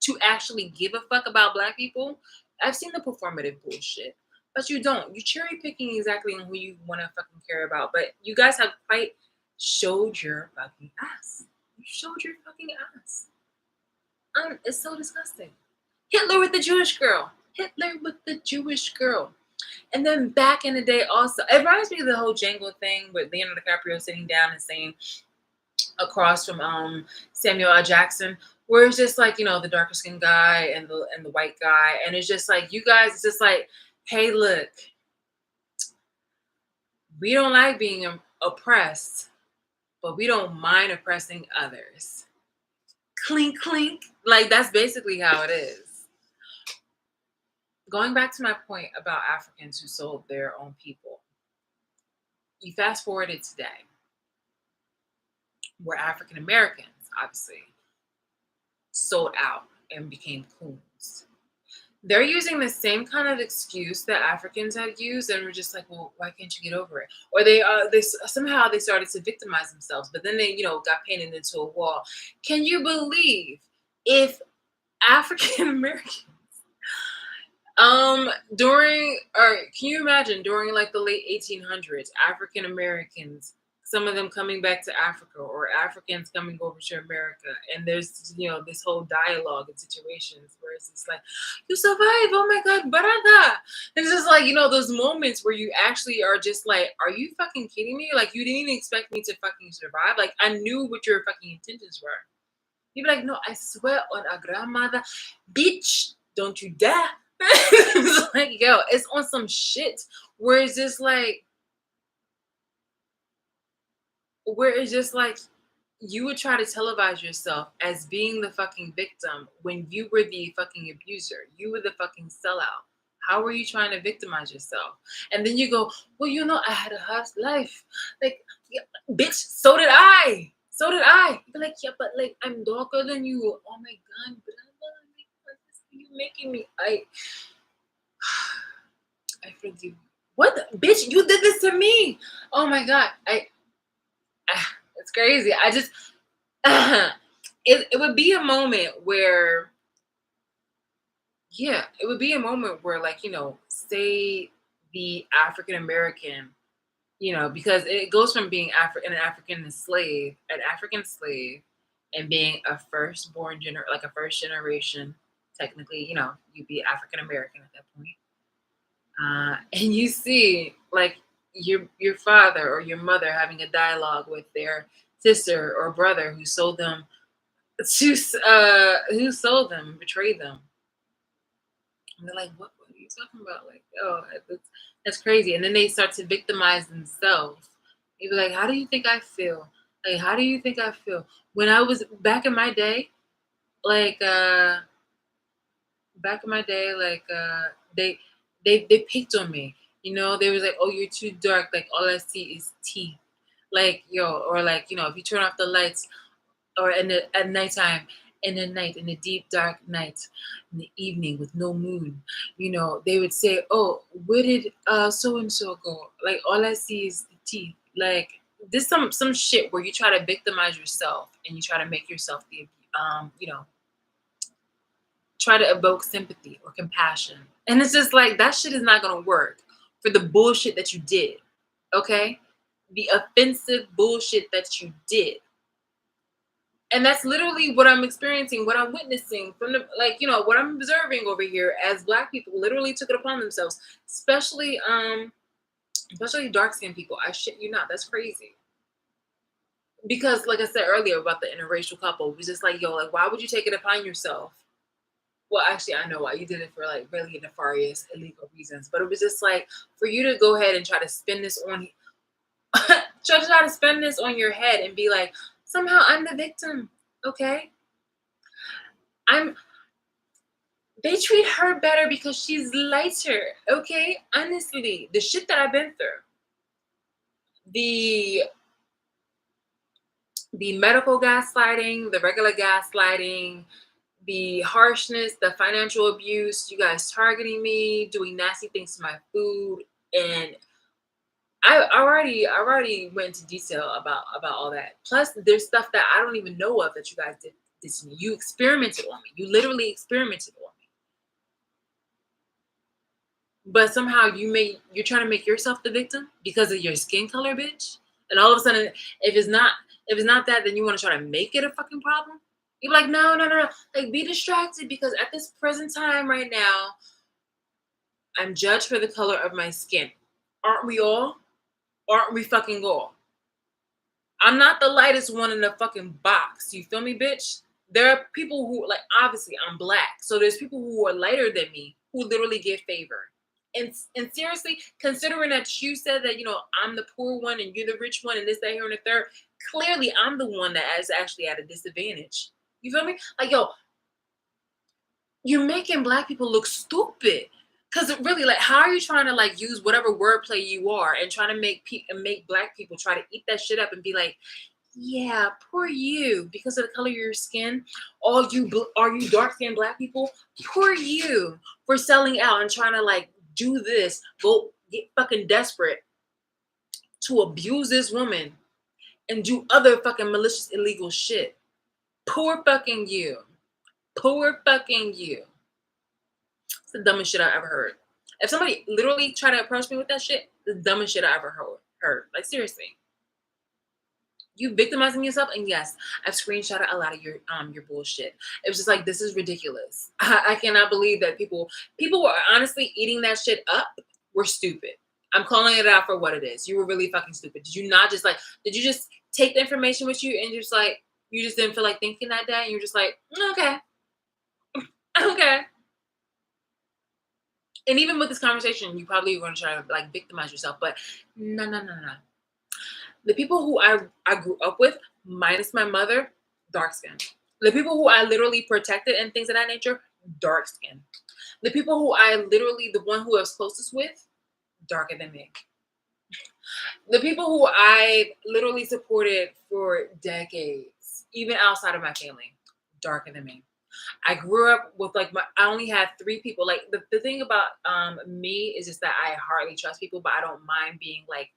to actually give a fuck about black people. I've seen the performative bullshit, but you don't. You cherry picking exactly on who you want to fucking care about. But you guys have quite showed your fucking ass. You showed your fucking ass. It's so disgusting. Hitler with the Jewish girl. Hitler with the Jewish girl. And then back in the day, also, it reminds me of the whole Django thing with Leonardo DiCaprio sitting down and saying across from Samuel L. Jackson, where it's just like, the darker skinned guy and the white guy, and it's just like, you guys, it's just like, hey, look, we don't like being oppressed, but we don't mind oppressing others. Clink, clink. Like, that's basically how it is. Going back to my point about Africans who sold their own people, you fast forwarded today, where African Americans obviously sold out and became coons. They're using the same kind of excuse that Africans had used, and we're just like, well, why can't you get over it? Or they somehow they started to victimize themselves, but then they got painted into a wall. Can you believe if African Americans can you imagine during like the late 1800s, African Americans, some of them coming back to Africa, or Africans coming over to America, and there's this whole dialogue and situations where it's just like, you survive, oh my God, brother. It's just like, those moments where you actually are just like, are you fucking kidding me? Like, you didn't even expect me to fucking survive. Like, I knew what your fucking intentions were. You'd be like, no, I swear on a grandmother, bitch, don't you dare. It's like, yo, it's on some shit where it's just like, you would try to televise yourself as being the fucking victim when you were the fucking abuser. You were the fucking sellout. How were you trying to victimize yourself? And then you go, well, I had a hard life. Like, yeah, bitch, so did I. So did I. You're like, yeah, but like, I'm darker than you. Oh my God, brother, you making me. I forgive you. What, bitch? You did this to me. Oh my God, it's crazy. I just, it would be a moment where, yeah, it would be a moment where, like, say the African American, because it goes from being an African slave, and being a first generation, technically, you'd be African American at that point. And you see, like, your father or your mother having a dialogue with their sister or brother who sold them, betrayed them. And they're like, what you talking about? Like, oh, that's crazy. And then they start to victimize themselves. They be like, how do you think I feel? Like, how do you think I feel? When I was back in my day, like, they they picked on me. You know, they was like, oh, you're too dark. Like, all I see is teeth. Like, yo, or like, if you turn off the lights, or at nighttime, in the night, in the deep dark night, in the evening with no moon, they would say, "Oh, where did so and so go?" Like, all I see is the teeth. Like, this some shit where you try to victimize yourself and you try to make yourself the try to evoke sympathy or compassion, and it's just like that shit is not gonna work for the bullshit that you did. Okay, the offensive bullshit that you did. And that's literally what I'm experiencing, what I'm witnessing from the what I'm observing over here as Black people literally took it upon themselves, especially dark skinned people. I shit you not, that's crazy. Because like I said earlier about the interracial couple, it was just like, yo, like, why would you take it upon yourself? Well, actually, I know why. You did it for like really nefarious, illegal reasons. But it was just like for you to go ahead and try to spin this on try to spin this on your head and be like, somehow I'm the victim. Okay. I'm They treat her better because she's lighter, okay? Honestly, the shit that I've been through, the medical gaslighting, the regular gaslighting, the harshness, the financial abuse, you guys targeting me, doing nasty things to my food, and I already went into detail about all that. Plus, there's stuff that I don't even know of that you guys did to me. You experimented on me. You literally experimented on me. But somehow you're trying to make yourself the victim because of your skin color, bitch. And all of a sudden, if it's not that, then you want to try to make it a fucking problem. You're like, no, no, no, no. Like, be distracted because at this present time right now, I'm judged for the color of my skin. Aren't we all? Aren't we fucking all? I'm not the lightest one in the fucking box. You feel me, bitch? There are people who, like, obviously I'm Black. So there's people who are lighter than me who literally get favor. And seriously, considering that you said that, I'm the poor one and you're the rich one and this, that, here, and the third, clearly I'm the one that is actually at a disadvantage. You feel me? Like, yo, you're making Black people look stupid. Cause really, like, how are you trying to like use whatever wordplay you are and trying to make Black people try to eat that shit up and be like, yeah, poor you because of the color of your skin. Are you dark skinned Black people? Poor you for selling out and trying to like do this, go get fucking desperate to abuse this woman and do other fucking malicious illegal shit. Poor fucking you. Poor fucking you. It's the dumbest shit I ever heard. If somebody literally tried to approach me with that shit, the dumbest shit I ever heard. Like, seriously. You victimizing yourself, and yes, I've screenshotted a lot of your bullshit. It was just like, this is ridiculous. I cannot believe that people were honestly eating that shit up were stupid. I'm calling it out for what it is. You were really fucking stupid. Did you just take the information with you and just like you just didn't feel like thinking that day and you're just like, okay, okay. And even with this conversation, you probably were gonna try to like victimize yourself, but no, no, no, no. The people who I grew up with, minus my mother, dark skin. The people who I literally protected and things of that nature, dark skin. The people who the one who I was closest with, darker than me. The people who I literally supported for decades, even outside of my family, darker than me. I grew up with I only had 3 people. Like the thing about me is just that I hardly trust people, but I don't mind being like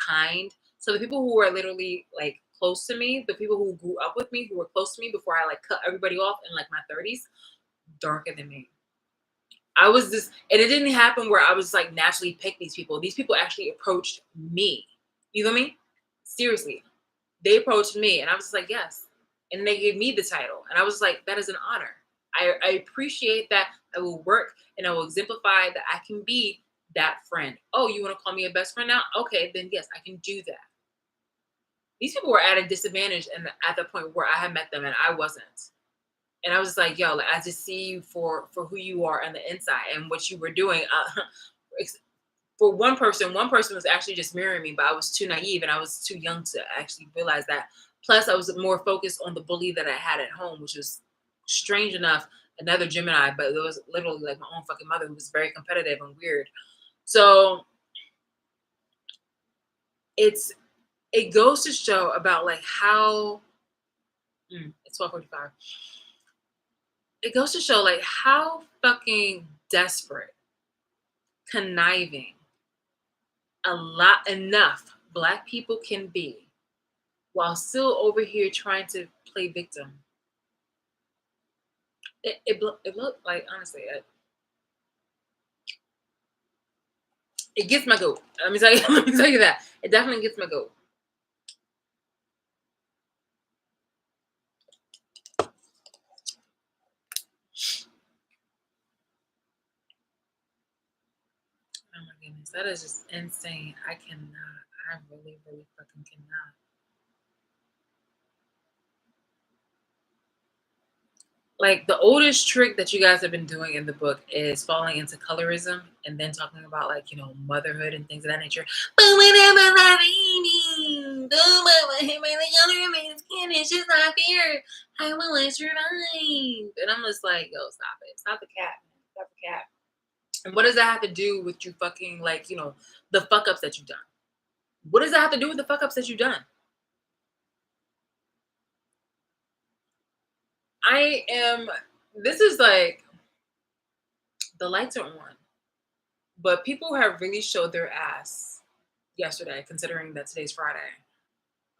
kind. So the people who were literally like close to me, the people who grew up with me, who were close to me before I like cut everybody off in like my 30s, darker than me. I was just, and it didn't happen where I was like naturally pick these people. These people actually approached me. You know me? Seriously. They approached me and I was just like, yes. And they gave me the title. And I was like, that is an honor. I appreciate that. I will work and I will exemplify that I can be that friend. Oh, you want to call me a best friend now? Okay, then yes, I can do that. These people were at a disadvantage and at the point where I had met them and I wasn't. And I was just like, yo, like I just see you for who you are on the inside and what you were doing. For one person was actually just mirroring me, but I was too naive and I was too young to actually realize that. Plus, I was more focused on the bully that I had at home, which was strange enough, another Gemini, but it was literally like my own fucking mother who was very competitive and weird. So it's it goes to show about like how it's 12:45. It goes to show like how fucking desperate, conniving, a lot enough black people can be while still over here trying to play victim. It looked like honestly, it gets my goat. Let me tell you, let me tell you that it definitely gets my goat. Oh my goodness, that is just insane. I cannot. I really, really fucking cannot. Like the oldest trick that you guys have been doing in the book is falling into colorism and then talking about like motherhood and things of that nature. But whenever I'm eating, the color of my skin is just not fair. I will let your life. And I'm just like, yo, stop it. Stop the cat, man. Stop the cat. And what does that have to do with you fucking like, the fuck ups that you've done? What does that have to do with the fuck ups that you've done? I am this is like the lights are on. But people have really showed their ass yesterday, considering that today's Friday,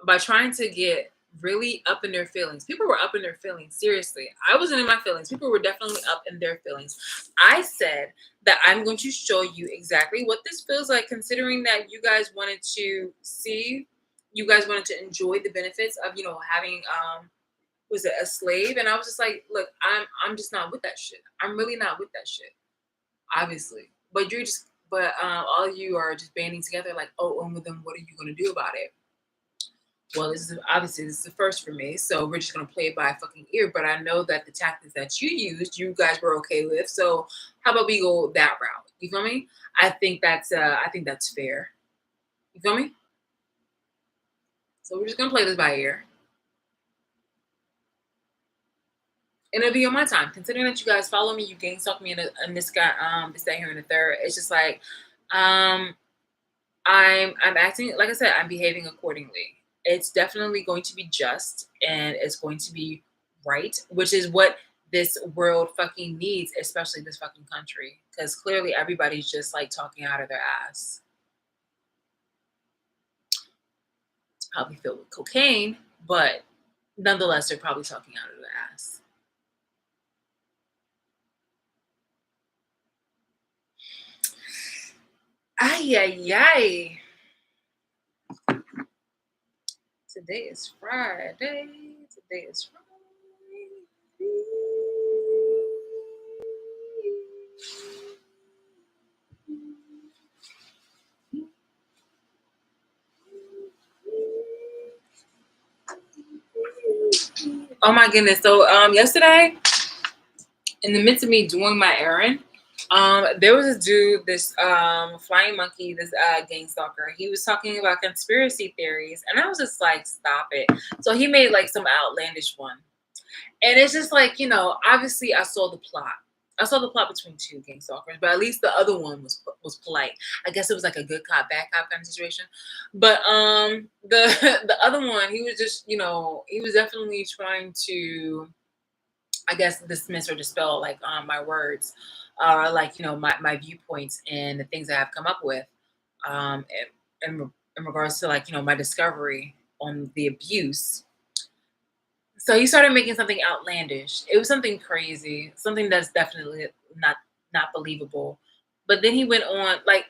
by trying to get really up in their feelings. People were up in their feelings. Seriously. I wasn't in my feelings. People were definitely up in their feelings. I said that I'm going to show you exactly what this feels like, considering that you guys wanted to see, you guys wanted to enjoy the benefits of, having was it a slave? And I was just like, look, I'm just not with that shit. I'm really not with that shit. Obviously. But all of you are just banding together like, oh, and with them, what are you going to do about it? Well, this is the first for me, so we're just gonna play it by fucking ear. But I know that the tactics that you used, you guys were okay with. So how about we go that route? You feel me? I think that's fair. You feel me? So we're just gonna play this by ear, and it'll be on my time. Considering that you guys follow me, you gang stalk me, and this guy, this that here and the third. It's just like, um, I'm acting like I said, I'm behaving accordingly. It's definitely going to be just and it's going to be right, which is what this world fucking needs, especially this fucking country. Because clearly everybody's just like talking out of their ass. It's probably filled with cocaine, but nonetheless, they're probably talking out of their ass. Ay, ay, ay. Today is Friday. Today is Friday. Oh my goodness. So yesterday, in the midst of me doing my errand, there was a dude, this flying monkey, this gang stalker. He was talking about conspiracy theories, and I was just like, stop it. So he made like some outlandish one. And it's just like, obviously I saw the plot. I saw the plot between two gang stalkers, but at least the other one was polite. I guess it was like a good cop, bad cop kind of situation. But the the other one, he was just, he was definitely trying to, I guess, dismiss or dispel like my words, like my viewpoints and the things I have come up with, in regards to like my discovery on the abuse. So he started making something outlandish. It was something crazy, something that's definitely not believable. But then he went on, like,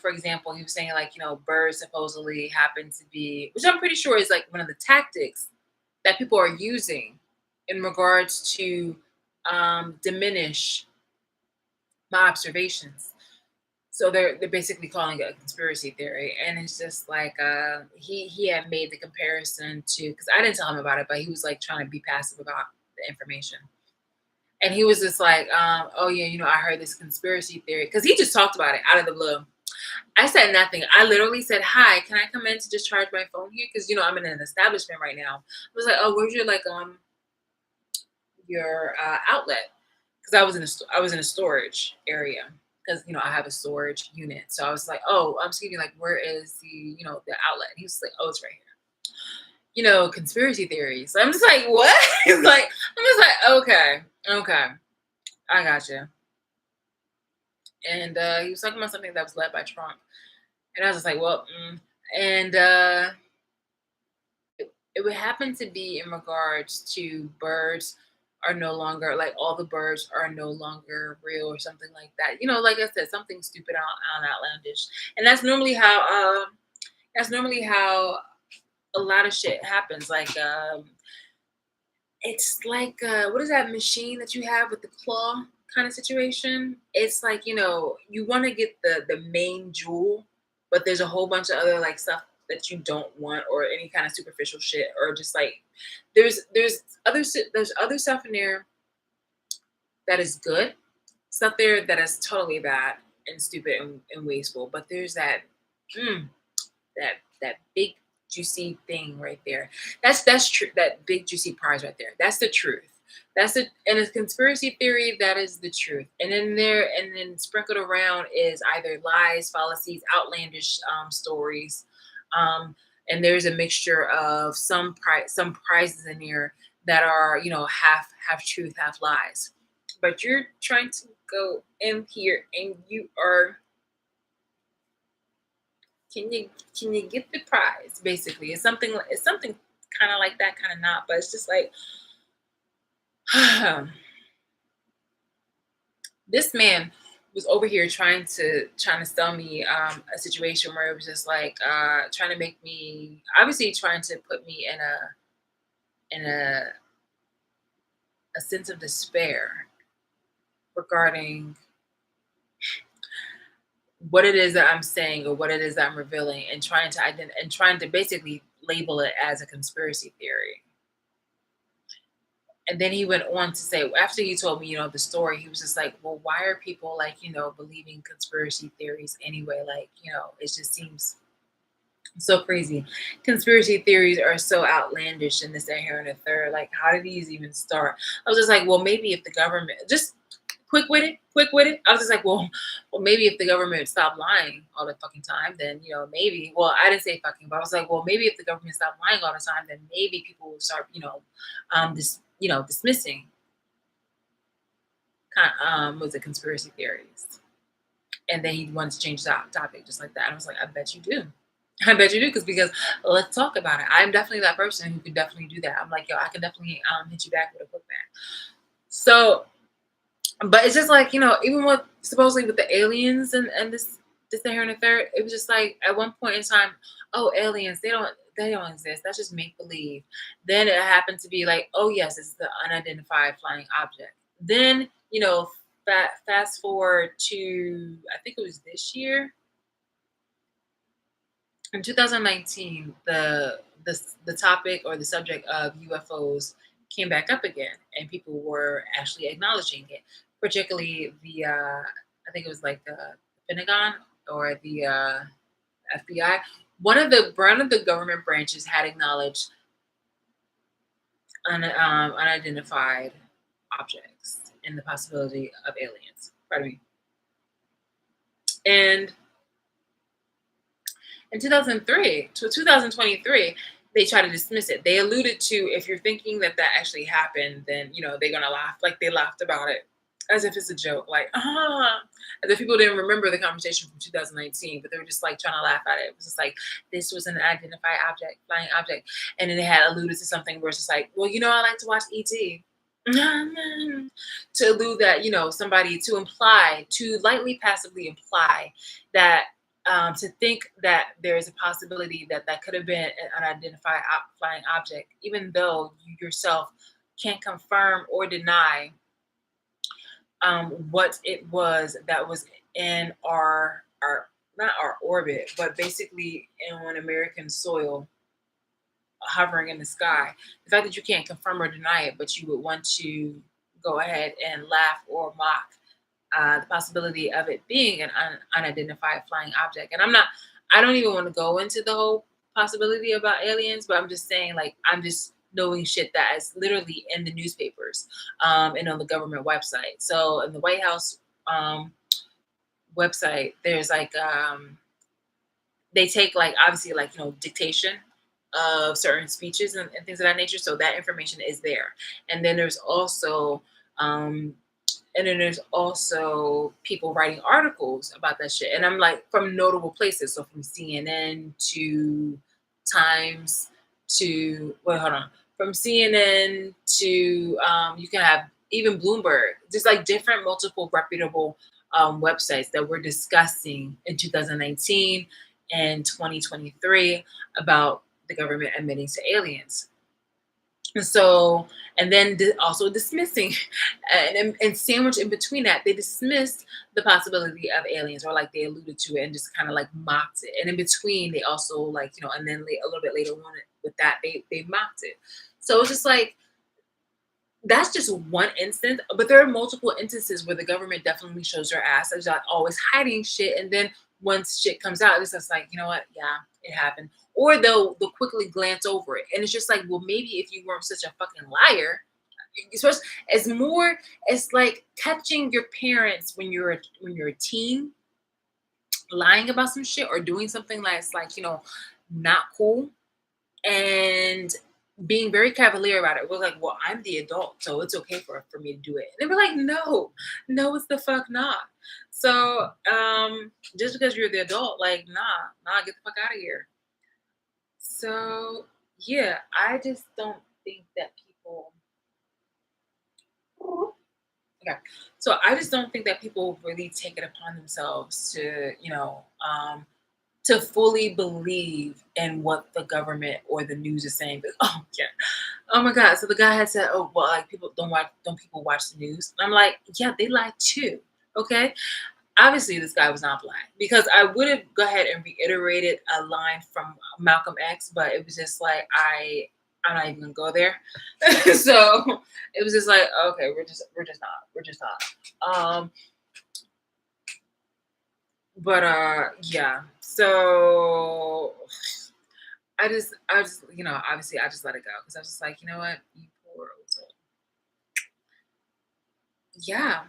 for example, he was saying like, birds supposedly happen to be, which I'm pretty sure is like one of the tactics that people are using in regards to diminish my observations. So they're basically calling it a conspiracy theory, and it's just like he had made the comparison to, because I didn't tell him about it, but he was like trying to be passive about the information. And he was just like, oh yeah, I heard this conspiracy theory because he just talked about it out of the blue. I said nothing. I literally said, "Hi, can I come in to just charge my phone here? Because I'm in an establishment right now." I was like, "Oh, where's your your outlet?" Because I was in a storage area because I have a storage unit. So I was like, "Oh, I'm excuse me, like where is the the outlet?" And he was like, "Oh, it's right here." Conspiracy theories. So I'm just like, "What?" It's like I'm just like, "Okay, okay, I got you." And he was talking about something that was led by Trump, and I was just like, "Well," and it would happen to be in regards to birds are no longer like all the birds are no longer real or something like that. Like I said, something stupid on outlandish, and that's normally how a lot of shit happens. Like it's like what is that machine that you have with the claw kind of situation? It's like you want to get the main jewel, but there's a whole bunch of other like stuff that you don't want or any kind of superficial shit or just like there's other stuff in there that is good, stuff there that is totally bad and stupid and wasteful, but there's mm, that big juicy thing right there. That's true. That big juicy prize right there. That's the truth. That's it. And a conspiracy theory, that is the truth. And in there, and then sprinkled around is either lies, fallacies, outlandish stories, and there's a mixture of some prizes in there that are half truth, half lies. But you're trying to go in here, and you are can you get the prize? Basically, it's something kind of like that, kind of not, but it's just like this man was over here trying to sell me a situation where it was just like trying to make me obviously trying to put me in a sense of despair regarding what it is that I'm saying or what it is that I'm revealing and trying to basically label it as a conspiracy theory. And then he went on to say, after he told me, the story, he was just like, well, why are people like, believing conspiracy theories anyway? Like, it just seems so crazy. Conspiracy theories are so outlandish and this, that, here, and the third. Like, how did these even start? I was just like, well, maybe if the government just quick with it. I was just like, well, maybe if the government stopped lying all the fucking time, then maybe. Well, I didn't say fucking, but I was like, well, maybe if the government stopped lying all the time, then maybe people will start, dismissing was it conspiracy theories. And then he wanted to change the topic just like that. And I was like, I bet you do. I bet you do, because let's talk about it. I'm definitely that person who could definitely do that. I'm like, yo, I can definitely hit you back with a book bag. So, but it's just like, even with supposedly with the aliens and this thing here and the third, it was just like at one point in time, oh, aliens, they don't exist. That's just make believe. Then it happened to be like, oh yes, it's the unidentified flying object. Then, fast forward to I think it was this year. In 2019, the topic or the subject of UFOs came back up again, and people were actually acknowledging it. Particularly the I think it was like the Pentagon or the FBI. One of the government branches had acknowledged unidentified objects and the possibility of aliens. Pardon me. And in 2003 to 2023, they try to dismiss it. They alluded to, if you're thinking that that actually happened, then they're gonna laugh. Like they laughed about it as if it's a joke, like as if people didn't remember the conversation from 2019, but they were just like trying to laugh at it. It was just like this was an identified object, flying object, and then they had alluded to something where it's just like, well, I like to watch ET. To allude that somebody to lightly passively imply that to think that there is a possibility that that could have been an unidentified flying object, even though you yourself can't confirm or deny what it was that was in our not our orbit, but basically on American soil, hovering in the sky. The fact that you can't confirm or deny it, but you would want to go ahead and laugh or mock the possibility of it being an unidentified flying object. And I don't even want to go into the whole possibility about aliens, but I'm just saying, like, I'm just knowing shit that is literally in the newspapers and on the government website. So in the White House um, website, there's like, they take like obviously like dictation of certain speeches and things of that nature, so that information is there. And then there's also um people writing articles about that shit, and I'm like, from notable places, so from CNN to Times to, wait, hold on, from CNN to you can have even Bloomberg, just like different multiple reputable websites that were discussing in 2019 and 2023 about the government admitting to aliens. And so, and then also dismissing, and sandwiched in between that, they dismissed the possibility of aliens, or like they alluded to it and just kind of like mocked it. And in between, they also like, and then a little bit later on with that, they mocked it. So it's just like, that's just one instance, but there are multiple instances where the government definitely shows their ass. They're not always hiding shit, and then once shit comes out, it's just like, you know what, yeah, it happened. Or they'll quickly glance over it, and it's just like, well, maybe if you weren't such a fucking liar, especially it's more, it's like catching your parents when you're a teen lying about some shit or doing something that's like, not cool, and being very cavalier about it. We're like, well, I'm the adult, so it's okay for me to do it. And they were like, no, no, it's the fuck not. So just because you're the adult, like, nah, get the fuck out of here. So yeah, I just don't think that people, okay. So I just don't think that people really take it upon themselves to, to fully believe in what the government or the news is saying. But, oh yeah, oh my god. So the guy had said, "Oh well, like people don't people watch the news?" And I'm like, yeah, they lie too. Okay, obviously this guy was not black, because I would have go ahead and reiterated a line from Malcolm X, but it was just like I'm not even gonna go there. So it was just like, okay, we're just not. But yeah. So I just obviously I just let it go, because I was just like, you know what, you poor old soul. Yeah,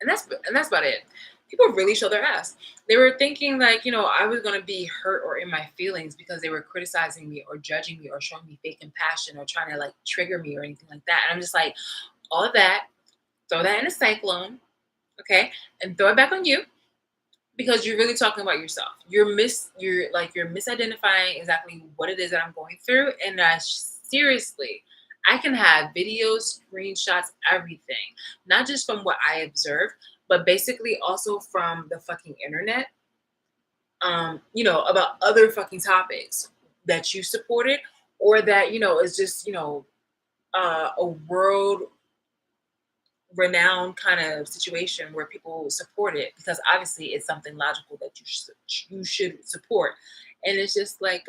and that's about it. People really show their ass. They were thinking like, I was gonna be hurt or in my feelings because they were criticizing me or judging me or showing me fake compassion or trying to like trigger me or anything like that. And I'm just like, all of that, throw that in a cyclone, okay, and throw it back on you, because you're really talking about yourself. You're misidentifying exactly what it is that I'm going through, and seriously, I can have videos, screenshots, everything, not just from what I observed, but basically also from the fucking internet. About other fucking topics that you supported, or that is just a world renowned kind of situation where people support it, because obviously it's something logical that you should support. And it's just like,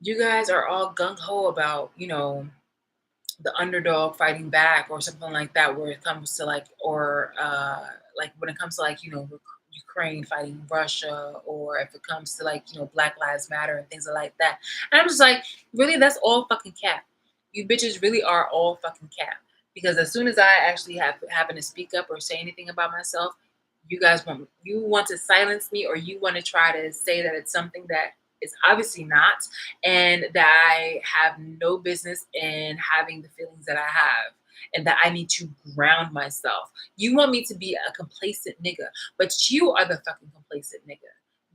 you guys are all gung-ho about the underdog fighting back or something like that, where it comes to like, or like when it comes to like Ukraine fighting Russia, or if it comes to like Black Lives Matter and things like that. And I'm just like, really, that's all fucking cap. You bitches really are all fucking cap, because as soon as I actually happen to speak up or say anything about myself, you want to silence me, or you want to try to say that it's something that is obviously not, and that I have no business in having the feelings that I have, and that I need to ground myself. You want me to be a complacent nigga, but you are the fucking complacent nigga.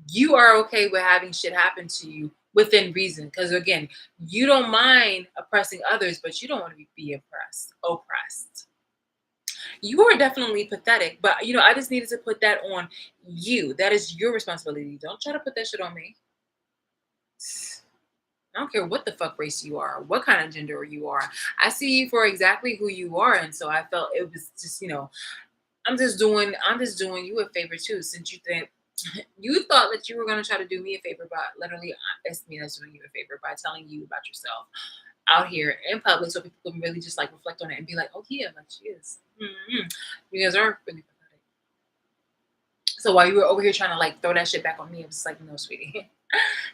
You are okay with having shit happen to you within reason, because again, you don't mind oppressing others, but you don't want to be oppressed. You are definitely pathetic, but I just needed to put that on you. That is your responsibility. Don't try to put that shit on me. I don't care what the fuck race you are, what kind of gender you are. I see you for exactly who you are, and so I felt it was just, I'm just doing you a favor too, since you think you thought that you were gonna try to do me a favor, but literally, it's me that's doing you a favor by telling you about yourself. out here in public so people can really just like reflect on it and be like, oh yeah, like she is. You guys are really pathetic. So while you were over here trying to like throw that shit back on me, I was like, no, sweetie,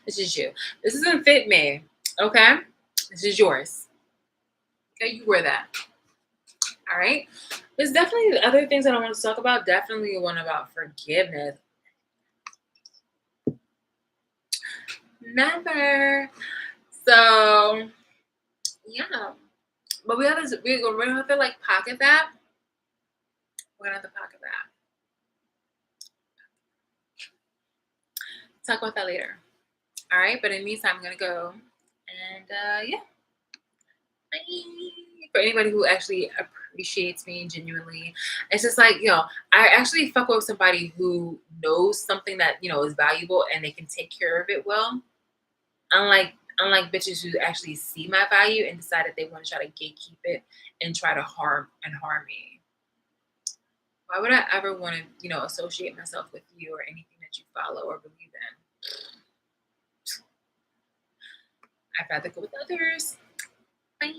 this is you. This doesn't fit me. Okay, this is yours. Okay, you wear that. All right. There's definitely other things that I want to talk about. Definitely one about forgiveness. Never. So yeah, but we're gonna have to like pocket that. We're gonna have to pocket that. Talk about that later. All right. But in the meantime, I'm gonna go and yeah. Bye. For anybody who actually appreciates me genuinely, it's just like, I actually fuck with somebody who knows something that is valuable and they can take care of it well. Unlike bitches who actually see my value and decide that they want to try to gatekeep it and try to harm me. Why would I ever want to, associate myself with you or anything that you follow or believe in? I'd rather go with others. Bye.